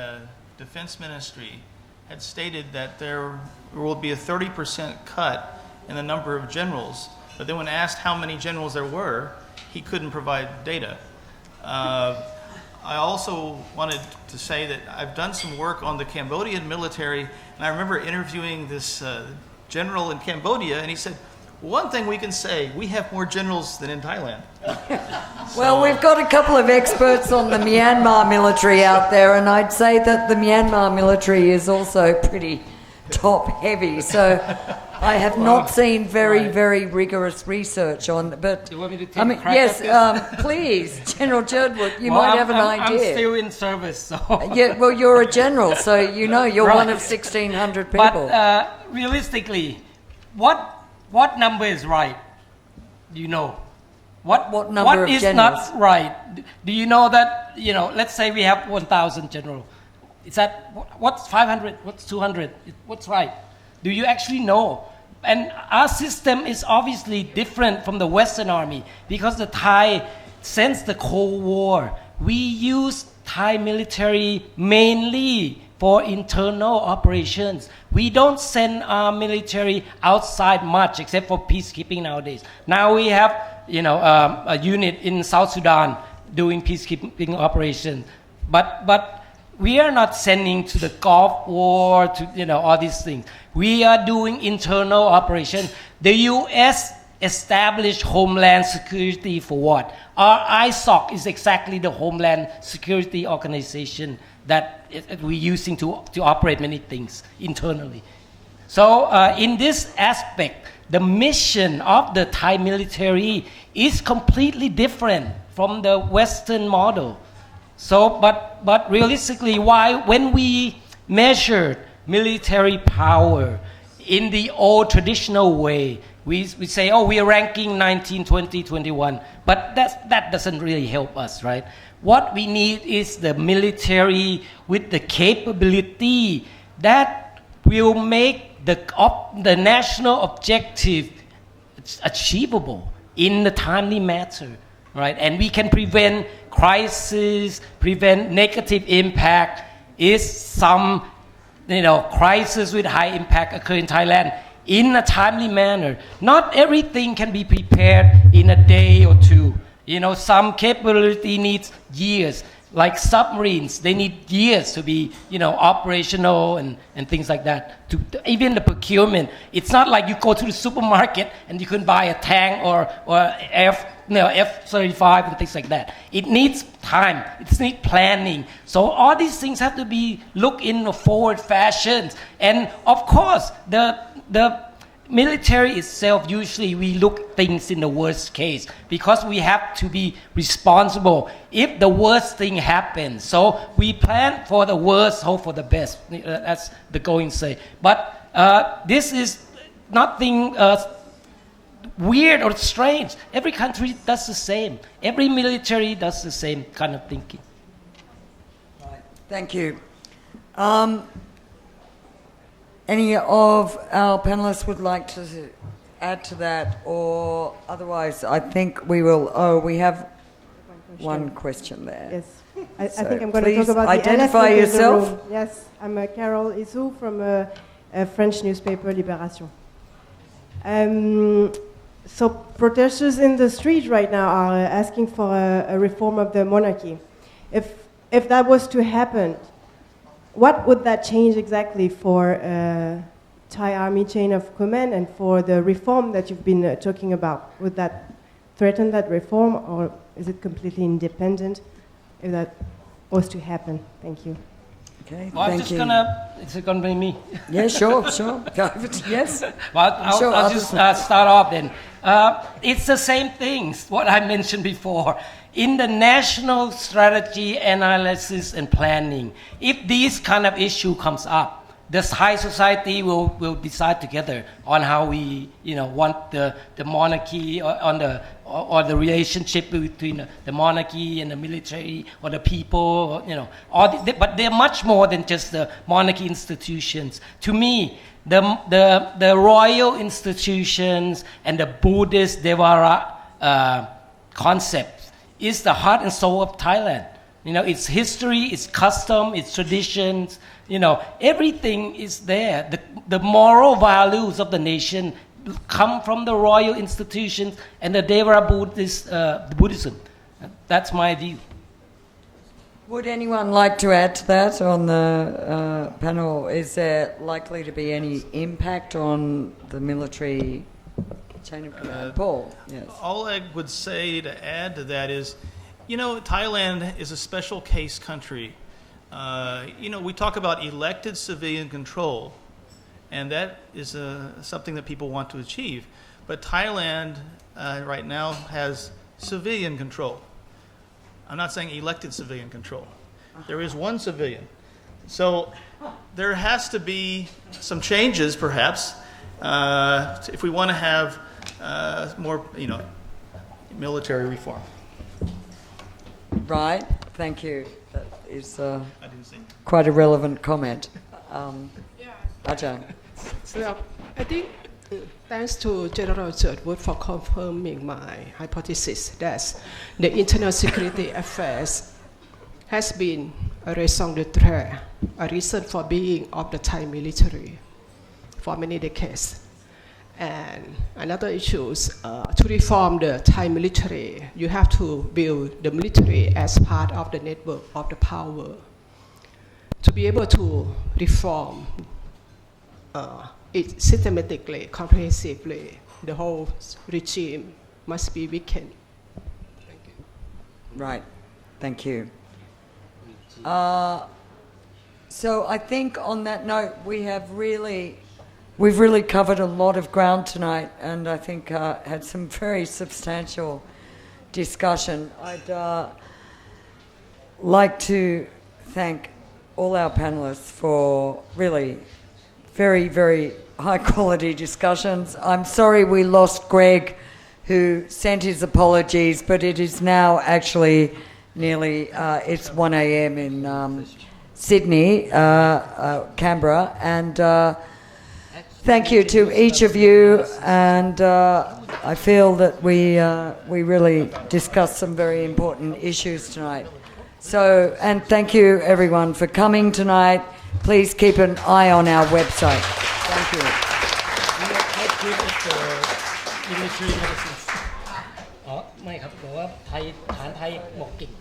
Defense Ministry had stated that there will be a 30% cut in the number of generals, but then when asked how many generals there were, he couldn't provide data. I also wanted to say that I've done some work on the Cambodian military, and I remember interviewing this general in Cambodia, and he said, one thing we can say, we have more generals than in Thailand.
Well, we've got a couple of experts on the Myanmar military out there, and I'd say that the Myanmar military is also pretty top-heavy, so I have not seen very rigorous research on, but
Do you want me to take a crack
yes,
at this?
please, General Jerdwood, you might have an idea.
I'm still in service, so.
Yeah, well, you're a general, so you're one of 1,600 people.
But realistically, what number is right? Do you know?
What number of
is
generals?
not right? Do you know that, let's say we have 1,000 generals. Is that, what's 500? What's 200? What's right? Do you actually know? And our system is obviously different from the Western Army because the Thai, since the Cold War, we use Thai military mainly for internal operations. We don't send our military outside much except for peacekeeping nowadays. Now we have, a unit in South Sudan doing peacekeeping operations, but we are not sending to the Gulf War, to all these things. We are doing internal operations. The U.S. established Homeland Security for what? Our ISOC is exactly the Homeland Security Organization that we're using to operate many things internally. So in this aspect, the mission of the Thai military is completely different from the Western model. So, but realistically, when we measured military power in the old traditional way, we say, we are ranking 19, 20, 21, but that doesn't really help us, right? What we need is the military with the capability that will make the national objective achievable in the timely manner, right? And we can prevent crisis, prevent negative impact. Is some, crisis with high impact occur in Thailand in a timely manner? Not everything can be prepared in a day or two. Some capability needs years. Like submarines, they need years to be, operational and things like that. Even the procurement, it's not like you go to the supermarket and you can buy a tank or F-35 and things like that. It needs time. It needs planning. So all these things have to be looked in a forward fashion. And of course, the military itself, usually we look things in the worst case because we have to be responsible if the worst thing happens. So we plan for the worst, hope for the best. That's the going say. But this is nothing weird or strange. Every country does the same. Every military does the same kind of thinking.
Right. Thank you. Any of our panelists would like to add to that, or otherwise I think we will. Oh, we have one question there.
Yes, I
So
think I'm going to talk
please
about
identify
the elephant in the
yourself.
room. Yes, I'm Carole Isou from a French newspaper, Libération. So protesters in the street right now are asking for a reform of the monarchy. If that was to happen, what would that change exactly for Thai army chain of command and for the reform that you've been talking about? Would that threaten that reform, or is it completely independent if that was to happen? Thank you.
Okay,
Well,
thank you.
is it gonna be me?
Yeah, sure. Yes.
Well, I'll just start off then. It's the same things, what I mentioned before. In the national strategy analysis and planning, if this kind of issue comes up, the Thai society will decide together on how we, want the monarchy or the relationship between the monarchy and the military or the people, but they're much more than just the monarchy institutions. To me, the royal institutions and the Buddhist Devara concept is the heart and soul of Thailand. Its history, its custom, its traditions, everything is there. The moral values of the nation come from the royal institutions and the Devara Buddhism. That's my view.
Would anyone like to add to that on the panel? Is there likely to be any impact on the military chain of command? Paul, yes.
All I would say to add to that is, Thailand is a special case country. We talk about elected civilian control, and that is something that people want to achieve. But Thailand right now has civilian control. I'm not saying elected civilian control. There is one civilian. So there has to be some changes, perhaps, if we want to have more, military reform.
Right, thank you. That is quite a relevant comment. Ajahn.
So I think thanks to General Churchwood for confirming my hypothesis that the internal security affairs has been a raison d'etre, a reason for being of the Thai military for many decades. And another issue is to reform the Thai military, you have to build the military as part of the network of the power. To be able to reform it systematically, comprehensively, the whole regime must be weakened. Thank you.
Right, thank you. So I think on that note, we've really covered a lot of ground tonight, and I think had some very substantial discussion. I'd like to thank all our panelists for really very, very high quality discussions. I'm sorry we lost Greg, who sent his apologies, but it is now actually nearly, it's 1 a.m. in Sydney, Canberra, and thank you to each of you, and I feel that we really discussed some very important issues tonight. So, and thank you everyone for coming tonight. Please keep an eye on our website. Thank you.
Military medicines ไม่ครับบอกว่าไทยฐานไทยบอกเก่ง